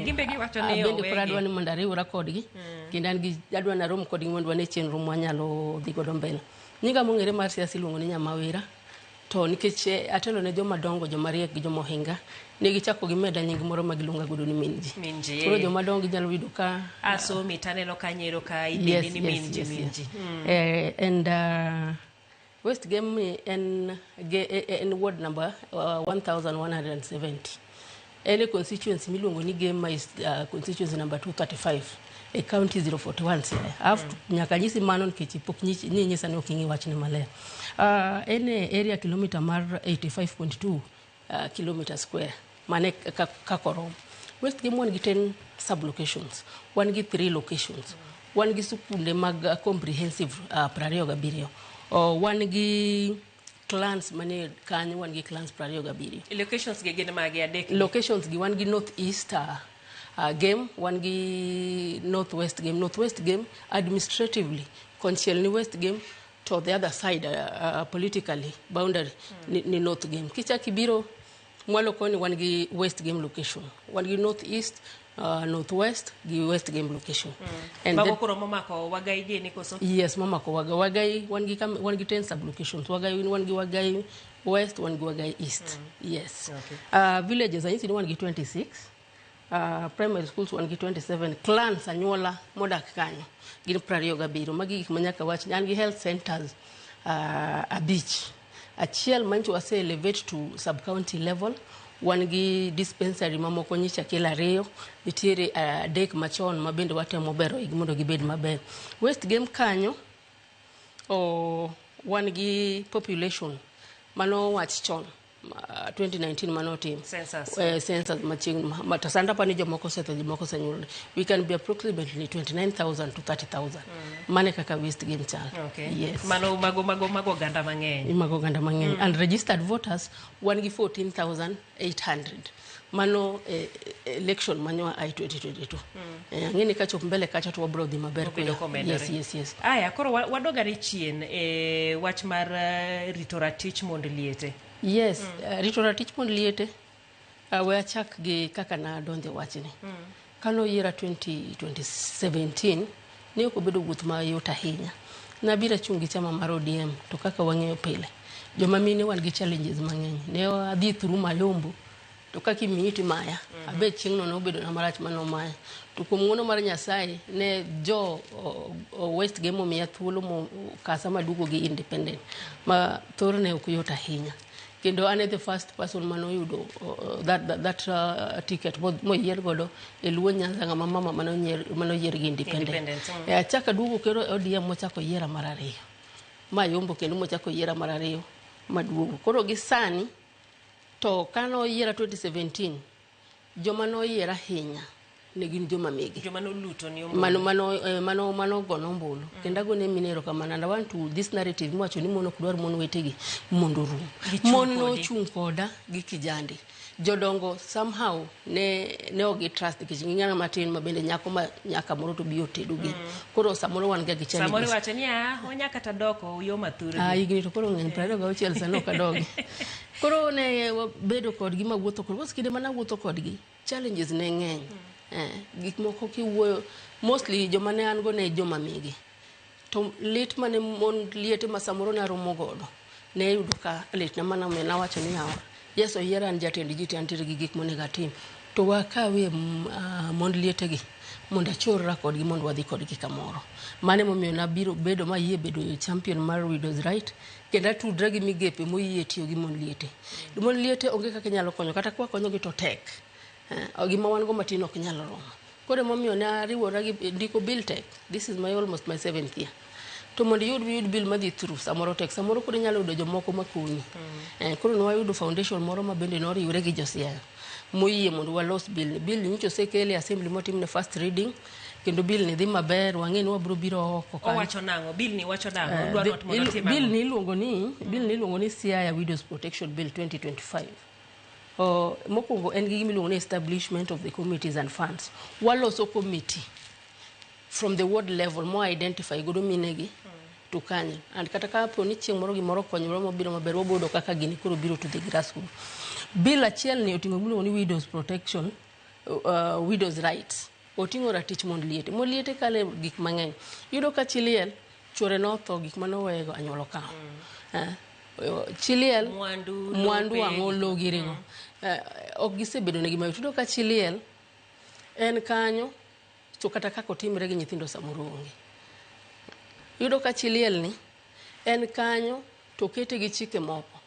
Gimbe giwacho ni bende koro adwa ni mondo ariwra kodgi. Kendo an gi adwa na rom kodgi mondo wane chenro mwanyalo dhi godo mbele. Nyinga mong'ere mar siasa iluongo ni Nyamawira. To nikech atelo ne joma dongo, joma riek gi joma ohinga, ne gichako gimeda nying moro ma giluonga godo ni Minji. Koro joma dongo nyalo yudo ka asomi taneno kanyero ka ibendi ni Minji. And West Game en ward number 1170. Ele constituency miluongo ni Game is constituency number 235. A county 041 sile. After nyaka nyisi mano nikech pok nyisa ni okingi wachne maler. Ene area kilometer mar 85.2 kilometer square. Mane kakorom. West Game wan gi 10 sub locations. Wan gi 3 locations. Wan gi sukunde mag comprehensive 27. Wan gi clans mane kanyo, wan gi clans 27. Locations gi gin magi adek. Locations gi wan gi North East Game, wan gi Northwest Game. Northwest Game administratively conchiel ni West Game, to the other side politically boundary ni North Game. Kichaki biro mwalo koni wan gi West Game location. Wan gi North East, Northwest gi West Game location. Bago koro mamako Wagai gi ni koso? Yes, mamako Wagai wan gi 10 sub locations. Wagai wan gi Wagai West, wan gi Wagai East. Yes. Villages ayisi ni wan gi 26. Primary schools wan gi 27. Clans anyuola modak kanyo gin 27. Magi gik manyaka wach ni an gi health centers abich. Achiel mancho wase elevate to sub county level. Wan gi dispensary mamoko nyicha kila ariyo. Nitiere adek machon mabende watemo bero mondo gibed maber. West Game kanyo wan gi population mano wach chon 2019 mano tim census machiegni matasanda pani jomoko setho jomoko senyuol. We can be approximately 29,000 to 30,000. Mane kaka West Game chal. Yes. Mago ganda mang'eny. Mago ganda mang'eny. And registered voters wan gi 14,800. Mano election manyo ai 2022. Ng'eni kachop mbele kacha to wabro dhi maber kuno. Yes. Aya, koro wadogare chien wach mar rito ratich mondo liete. Yes, rito ratich mondo liete. We achak gi kaka na donje wachni. Kano yiera 2017 ne ok obedo wuoth mayot ahinya. Nabira chungi chama mar ODM to kaka wang'eyo pile. Joma mine wan gi challenges mang'eny. Ne adhi through Malombo to kaka imiti maya. Abe chieng'no ne obedo na marach mano maya. To kuom ng'wono mar Nyasaye ne West Game omiya thuolo kasa madugo gi independent. Ma thorne ok yot ahinya. Kendo ane the first person mano yudo that ticket moyier godo Luo Nyanza ng'ama mama mano yier gi independent. Achaka dugo kero ODM mochako yiera mar ariyo. Mayombo kendo mochako yiera mar ariyo maduogo. Koro gi sani to kano yiera 2017 joma no yiera ahinya ne gin joma migi joma no luto ni mano gono ombulu kendo agone minero kamano and I want to this narrative mwacho ni mon ok dwar mon wetegi mondo rum mon no chung koda gi kijandi jodongo somehow ne ogi trust nikech ng'ana matin ma bende nyako ma nyaka moro to biyo tedugi koro samoro wan ga gi chani samoro wacho ni onyaka tadoko yo mathuru igni to koro ng'eny 26 sano kadogi koro ne bedo kodgi ma wuotho kod waskide mana wuotho kodgi challenges ne ng'eny gik moko kiwuoyo mostly joma ne an go ne joma migi to lit mane mon liete ma samoro na romo godo ne yudo ka lit na mana me na wacho ni yawa yes oyiera an jatend ji antere gi gik monego atim to wakawe mond liete gi mondo achorra kodgi mondo wadhi kodgi kamoro mane momiyo na biro bedo ma yie bedo champion mar Widows Right kendo atudra gi migepe moyie tiyo gi mond liete onge kaka nyalo konyo kata kwa konyo gi to tek gima wan go matin ok nyalo romo kore momiyo na riwora gi ndiko bill tech this is almost my 7th year to mondo yud bill madhi through samoro tek samoro kore nyalo yudo jomoko makonyi koro no wayudo foundation moro ma bende noriwre gi josiaya moyie mondo walos bill nyicho sekele assembly motimne first reading kendo bill ni dhi maber wang'e ni wabro biro oko kan owacho nango bill ni wacho nango dwa not mondo timamo bill ni luongo ni Siaya Widows Protection Bill 2025 mokwongo en gi gimiluongo ni establishment of the committees and funds waloso committee from the ward level mo identify godo minegi to kanyo and kata kapo ni chieng' moro gimoro konyoro mobiro maber wabodo kaka gini koro biro to the grassroots bill achiel ni oting'o gimiluongo ni Widows Protection Widows Rights oting'o ratich mond liete kale gik mang'eny yudo ka chiliel chwore notho gik manowego anyuolo kawo chiliel mwandu ang'olo girigo ok gisebedo negi mayot yudo ka chiliel en kanyo to kata kako timre gi nyithindo samoro onge yudo ka chiliel ni en kanyo to kete gi chike moko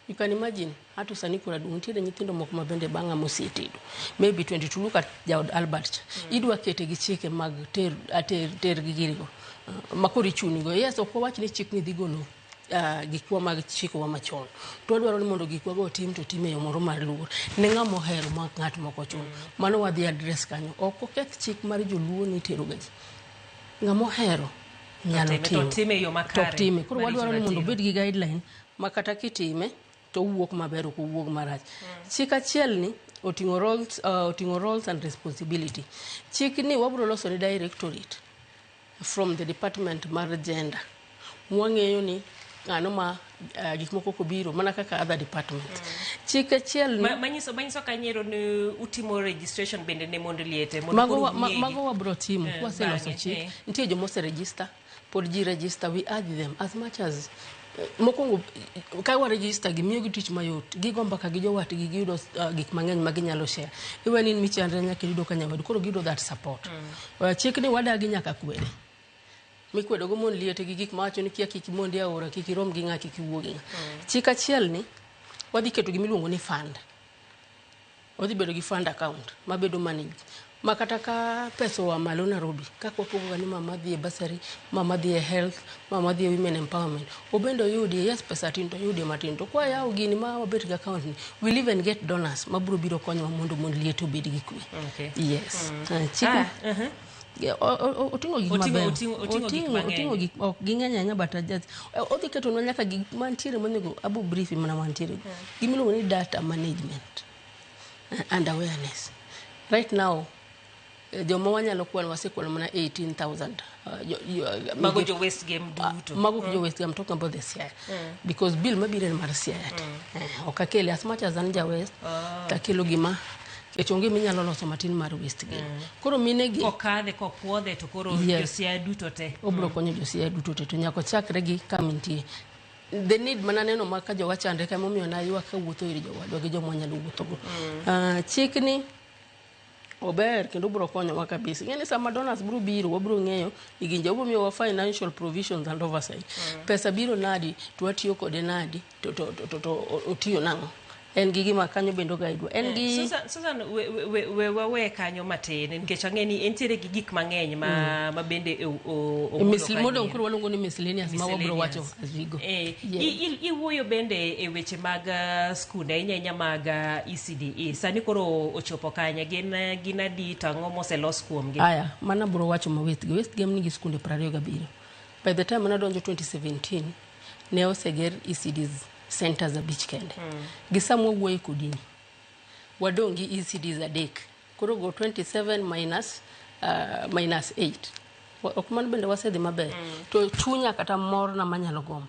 you can imagine hatu sani kuna nitiere nyithindo moko ma bende bang'a mosietedo maybe 22 look at Jaod Albert idwa kete gi chike mag ter gi girigo makori chunigo yes ok wach ni chik ni dhi golo gikwa mag chikwa machon to dwaro ni mondo gikwa go tim to time yo moro mar luor ne ng'amo hero ma ng'at moko chon mano wadhi address kanyo ok oketh chik mar joluo ni tero gaji ng'amo hero nyalo time yo makare to time koro wadwaro ni mondo bed gi guideline makata kitime to wuok maber ko wuok marach chik achiel ni oting'o roles and responsibility chik ni wabro loso ni directorate from the department mar gender mwang'eyo ni ano ma gik moko ko biro mana kaka other departments chik achiel ni manyiso kanyero ni utimo registration bende ne mondo liete mago wabro timo waseloso chik nitie jomo se register pod ji register we urge them as much as mokongo ka wa register gi miyo gi tich mayot gigomba ka gi jowatgi giyudo gik mang'eny ma ginyalo share even in michandre nyaka yudo ka nyawadu koro gido that support chik ni wadagi nyaka kwede mikwedo go mon liete gi gik mawacho ni kia kiki mondi aora kiki rom gi ng'a kiki wuogi ng'a chik achiel ni wadhi keto gimiluongo ni fund wadhi bedo gi fund account mabedo managed makata ka pesa wa malo Nairobi kako pogo ni mama dhi e basari mama dhi e health mama dhi e women empowerment obendo yudi yes pesa tinto yudi matin to kwa yao gini ma wabet ga account ni we even get donors mabro biro konyo mondo mon liete obed gi kwe yes chika otingo gik maber otingo gik ok ging'eny anya but just odhi keto no nyaka gik mantiere monego abu brief mana mantiere gimiluongo ni data management and awareness right now joma wanyalo kwano wasekwano mana 18,000 mago jo West Game duto mago jo West Game talking about the Siaya because bill mabire mar Siaya okakele as much as anja West takelo gima echonge minyalo loso matin mar West Game koro minegi okadhe ko puodhe to koro jo Siaya duto te obro konyo jo Siaya duto te to nyako chakre gi kamintie the need mana neno maka jo wachande kama omiyo na ywa ka wuotho ir jowadwa gi joma nyalo wuotho go chikni ober kendo bro konyo wa kabisa ngene sama donors bro biro wabro ng'eyo iginja obro miyo wa financial provisions and oversight pesa biro nadi to atiyo kode nadi to otiyo nango en gi gima kanyo bendo gaidwa en gi Susan we kanyo matin nikech ang'eni entiere gi gik mang'eny ma bende modong koro waluongo ni miscellaneous ma wabro wacho as we go. Iwuoyo bende e weche mag skunde ahinya mag ECDE sani koro ochopo kanya gin adi to ang'o moselos kuomgi? Aya, mana bro wacho ma Westgem nigi skunde 27. By the time manadonjo 2017 ne oseger ECDs centers abich kende. Gisamo wuoyo kodini wadong gi ECDs adek, koro go 27 minus 8 ok man bende wasedhi maber to chunya kata mor na manyalo gombo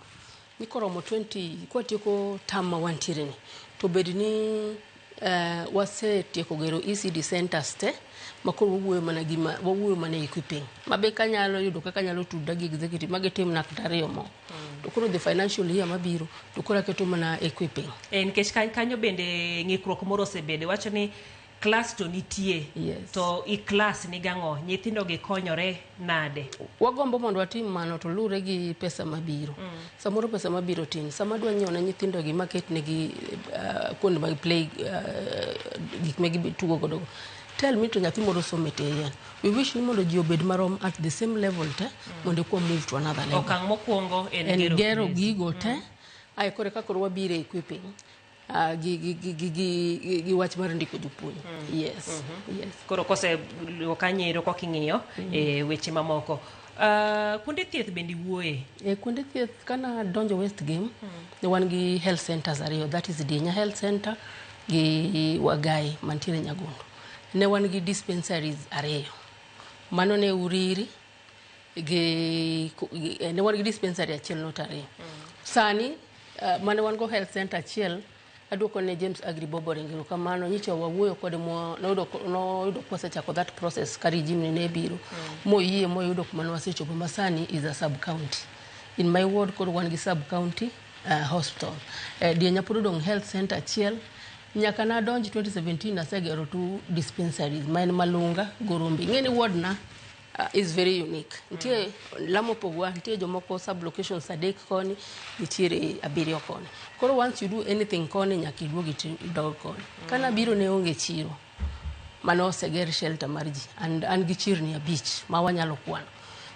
ni koromo 20 kwatieko tam ma wantiere ni to bed ni wasetieko gero ECD centers te makoro wawuoyo mana equipping mabe kanyalo yudo kaka nyalo tuda gi executive magitim na katario mo to koro the financial year mabiro to koro keto mana equipping nikech kanyo bende ng'ikruok moro osebede wacho ni class to nitie to i class ni gang'o nyithindo gi konyore nade. Wagombo mondo watim mano to lure gi pesa mabiro samoro pesa mabiro tin sama dwa nyiewo na nyithindo gi market ne gi kuonde mag play gik megi tugo godo. Tell me to nyathi moro somete yen. We wish ni mondo ji obed marom at the same level te mondo kwa move to another level. Okang' mokwongo en gero gigo te ay kore ka koro wabire equipping gi wach mar ndiko jopuonj. Yes. Koro kose kanyero koking'iyo weche mamoko. Kuonde thieth bende wuoye? Kuonde thieth kana donjo Westgem ne wan gi health centers ariyo, that is Dienya Health Center gi Wagai mantiere Nyagondo. Ne wan gi dispensaries ariyo. Mano ne Uriri ne wan gi dispensary achiel not ariyo. Sani mane wan go health center achiel aduoko ne James Agri Boboring kamano nyicho wawuoyo kode no yudo kosechako that process kari jimne ne biro moyie moyudo kuma wasechopo masani is a sub county. In my ward kod wan gi sub county hospital. Dienya pod dong health center achiel nyaka na donji 2017 nasegero tu dispensaries main Malunga Gorombi. Ngeni ward na is very unique. Ntie Lamo Pogwa, ntie jomoko sub locations adek koni, nitiere abiriyo koni. Koro once you do anything koni nyaki duogi dog koni. Kana biro ne onge chiro. Mano seger shelter marji and gichirni abich mawanyalo kwano.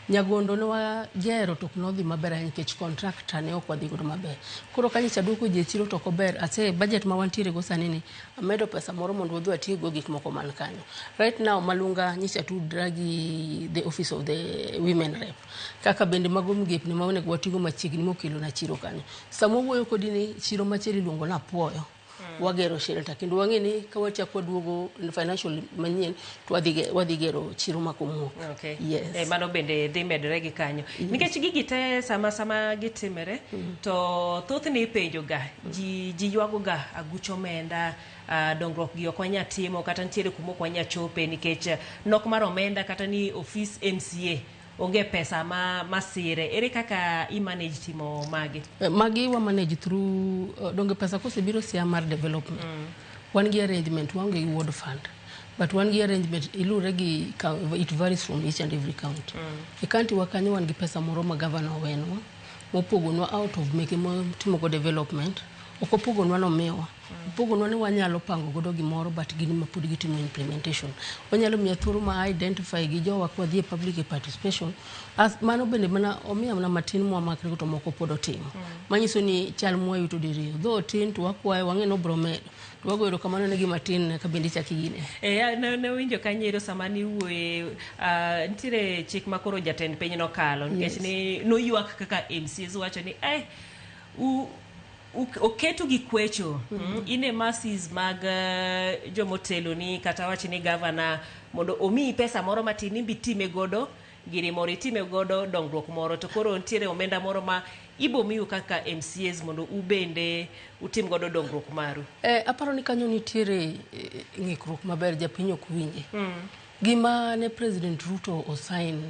Nyagondo no wajero tok nodhi maber nikech contractor ne ok wadhi godo maber. Koro kanyicha duoko je chiro to kober ase budget ma wantiere go sanini amedo pesa moro mondo wadhi atigo gik moko man kanyo. Right now Malunga nyicha tu dragi the office of the women rep. Kaka bende mago mgepni maone gwatigo machiegni mokelo na chiro kanyo. Samo wuoyo kodini chiro macheri luongo na Puoyo. Wagero shelter kendo wang'eni ka wachako duogo financial manyien to wadhi gero chiro makomuok. Okay. Yes. Mano bende dhi medore gi kanyo. Nikech gigi te sama gitimere to thothne ipenjo ga ji ywago ga agucho omenda dongruok gi ok wanya timo kata ntiere kuma ok wanya chope nikech nok mar omenda kata ni office MCA onge pesa masire. Ere kaka manage timo magi? Magi wa manage through donge pesa kosebiro sia mar development. One gi arrangement one gi ward fund. But one gi arrangement ilure gi it varies from each and every county. E county wakanyo one gi pesa moro ma governor wenwa mopogonwa out of make timo go development. Okopogonwa no mewa. Pogonwa ni wanyalo pango godo gimoro but gini mapudi gitimo implementation. Wanyalo miya thuolo ma identify gi jowa kwa dhie public participation. As mano bende mana omiya mana matin mwa makre to moko pod otimo. Manyiso ni chal mwa yuto diriyo. Though tin to wakwaye wang'e no bromedo. To wagoero kamano ne gima tin ka bende chaki gine. Ne winjo kanyero sama ni wuoye ntiere chik makoro jatend piny no kalo nikech ni noywak kaka MCs wacho ni oketo gi kwecho ine masses mag jomotelo ni kata wachi ni governor mondo omi pesa moro matin imbi time godo giri moro itime godo dongruok moro to koro ntiere omenda moro ma ibo miu kaka MCAs mondo ubende utim godo dongruok maru. Aparo ni kanyo nitiere ng'ikruok maber japiny ok winje. Gima ne President Ruto osign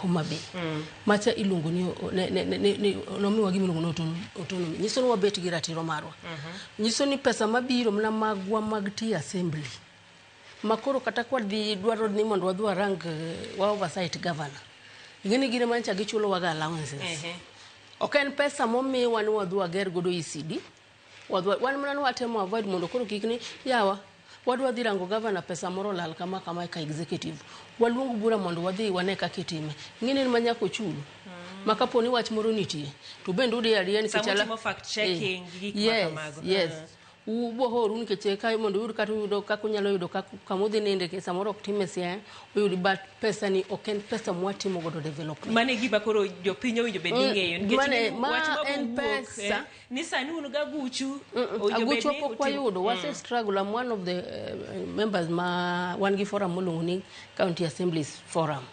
Homa Bay. Macha iluongo ni nomiwa gima iluongo ni autonomy. Nyiso ni wabet gi ratiro marwa. Nyiso ni pesa mabiro mna magwa mag tea assembly. Makoro kata kwa dwaro ni mondo wadhi warang wa oversight governor. Ngeni gine mancha gichulo waga allowances. Ok en pesa momiwa ni wadhi wager godo ECD. wan mana watemo avoid mondo koro kikni yawa wadwa dhi rango governor pesa moro lal kama ka executive waluongo bura mondo wadhi wane kaka itime ng'ini ni manyako chulu makapo ni wach moro nitie to bende udi ariya ni kichala fact checking gik makamago yes ubohoru nikech ka mondo uyud kata uyudo kaka unyalo yudo kamodhi ninde ke samoro ok time sia uyudi but pesa ni ok en pesa mwatimo godo development mane gima koro jopiny owinjo bed ni ng'eyo nikech ma en pesa ni sani un ga guchu aguchu pok wayudo wase struggle. I'm one of the members ma wan gi forum molungo ni County Assemblies Forum.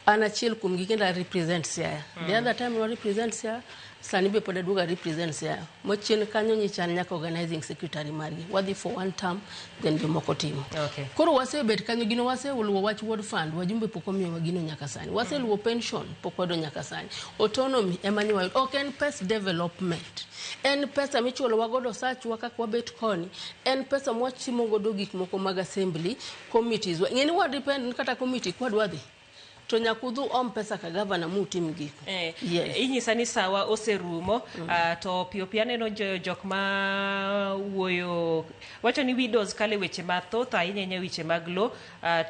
An achiel kuom gi kendo represent Siaya. The other time we represent Siaya, sani be pod aduoga represent Siaya. Mochien kanyo nyichan nyaka organizing secretary margi. Wadhi for one term, then jomoko timo. Okay. Koro wasebet kanyo gino luwo wach ward fund, wajumbe pok omiyowa gino nyaka sani. Luwo pension, pok wado nyaka sani. Autonomy ema ni wayudo. Ok en pes development. En pesa michulo wagodo search kaka wabet koni. En pesa mwachimo godo gik moko mag assembly, committees. Ng'eni wa depend kata committee kwadwa dhi. To nyakudhu pesa ka governor mutim giko. Yes. Inyisa ni sawa oserumo to pio neno jok ma wuoyo wacho ni widows kale weche mathoth ahinya weche mag lo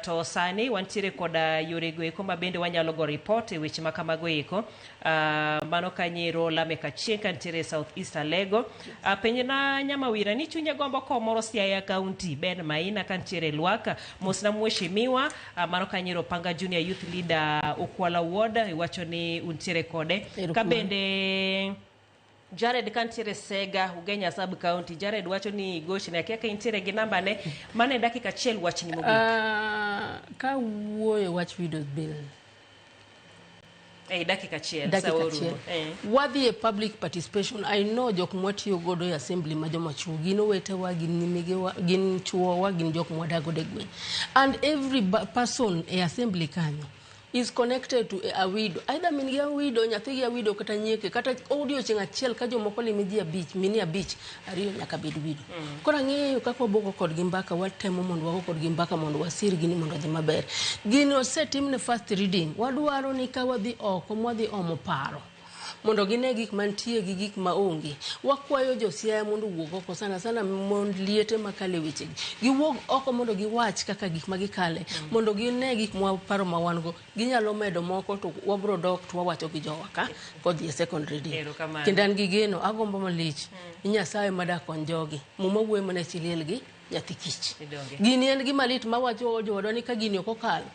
to sani wantiere koda yore go eko mabende wanyalo go report e weche makamago eko mano kanyero Lameka Chieka ntiere South East Alego penyena Nyamawira ni chunya gombo komoro Siaya County Ben Maina kantiere Lwaka mosna mweshimiwa mano kanyero Panga Junior Youth Leader Okwala Ward iwacho ni untiere kode kabende Jared kantiere Sega Ugenya Sub County. Jared wacho ni goshi na kaka intiere gi namba ne mane dakika achiel wach ni mogi ka wuoyo wach widows bill dakika achiel wadhi e public participation. I know jok mwatiyo godo e assembly ma joma chuo gino wetewa gin nimigewa gin chuowa gin jok mwadago de gwen and every person e assembly kanyo is connected to a widow. Either min a widow, nyathi a widow kata nyeke kata audio chenga chiel ka jomoko limidhi a beach, mini a beach ariyo nyaka bed widow. Kora ng'eyo kaka waboko kod gi mbaka watemo mondo wago kod gi mbaka mondo wasir gini mondo dhi maber. Gini osetimne first reading. Wadwaro ni ka wadhi oko mwadhi omo paro mondo gine gik mantie gi gik maonge. Wakwayo jo Siaya mondo wuog oko sana mond liete makale weche gi wuog oko mondo giwach kaka gik magikale mondo gine gik paro ma wan go ginyalo medo moko to wabro dok to wawacho gi jowaka kodhi e second reading. Kindan gi geno agombo malich Nyasaye madak kon jogi muma wuoyo mana chiliel gi nyathi kich. Gini en gima lit mawacho jowadwa ni ka gini ok okalo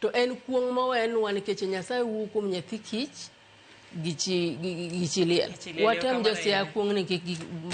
to en kuong mawenwa nikech Nyasaye wuo kuom nyathi kich gichiliel watem jo Siaya kuong ni kik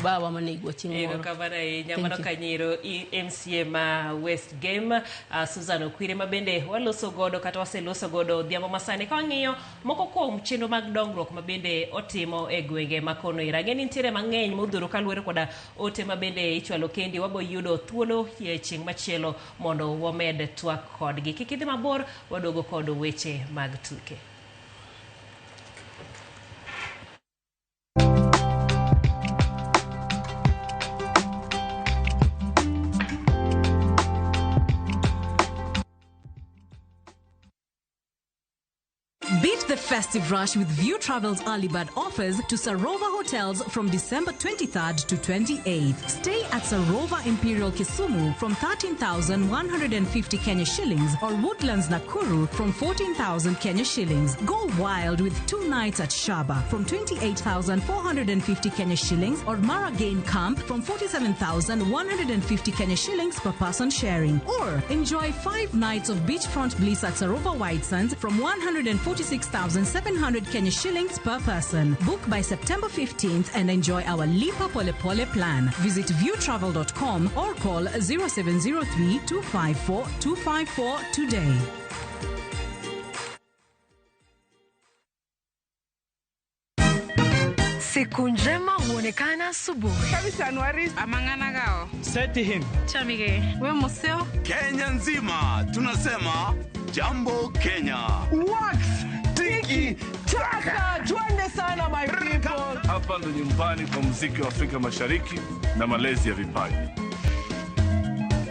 baba manigwa chingoro kabare nyamano kanyero MCA ma West Game Susan Okwire mabende waloso godo kata waseloso godo dhiambo masane ka ng'iyo moko kuom chenro mag dongruok mabende otimo e gwenge makono irageni ntiere mang'eny modhuro kaluwore koda ote mabende ichwalo kendi wabo yudo thuolo chieng' machielo mondo wamed twak kodgi kik idhi mabor wadogo kod weche mag tuke. Beat the festive rush with View Travel's early bird offers to Sarova hotels from December 23rd to 28th. Stay at Sarova Imperial Kisumu from 13,150 Kenya shillings or Woodlands Nakuru from 14,000 Kenya shillings. Go wild with 2 nights at Shaba from 28,450 Kenya shillings or Mara Game Camp from 47,150 Kenya shillings per person sharing. Or enjoy 5 nights of beachfront bliss at Sarova White Sands from 146,700 Kenya shillings per person. Book by September 15th and enjoy our Lipa Pole Pole plan. Visit viewtravel.com or call 0703 254 254 today. Siku njema huonekana asubuhi. Kabisa Anuari. Amangana gao. Seti him. Chamige. We museo. Kenya nzima tunasema jambo Kenya. Wax. Tiki. Taka. Twende sana my people. Hapa ndo nyumbani kwa muziki wa Afrika Mashariki na malezi ya vipaji.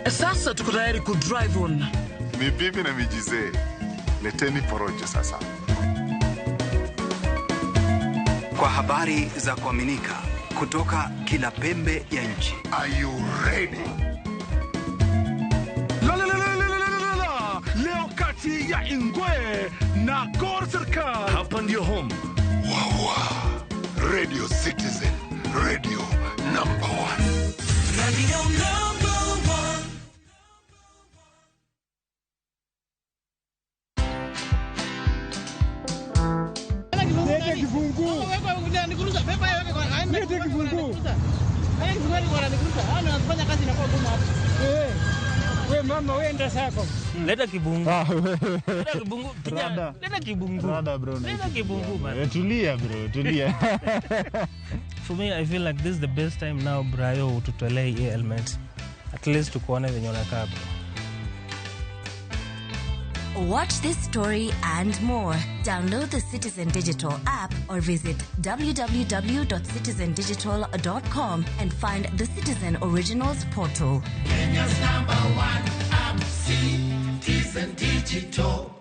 Sasa tuko tayari ku drive on. Mibibi na mijize. Leteni porojo sasa. Kwa habari za kuaminika, kutoka kila pembe ya nchi. Are you ready? Leo kati ya Ingwe na Gor Serikali. Hapa ndio home. Wawa. Radio Citizen. Radio number 1. Radio number 1. Lete kifunguu. Lete kifunguu. We mama, we enda sako. Leta kibungu. Leta kibungu. Leta kibungu. Leta kibungu man. Tulia bro, tulia. For me, I feel like this is the best time now, Brayo, to tolerate helmet. At least to kuona venye unakaa bro. Watch this story and more. Download the Citizen Digital app or visit www.citizendigital.com and find the Citizen Originals portal. Kenya's #1 app, Citizen Digital.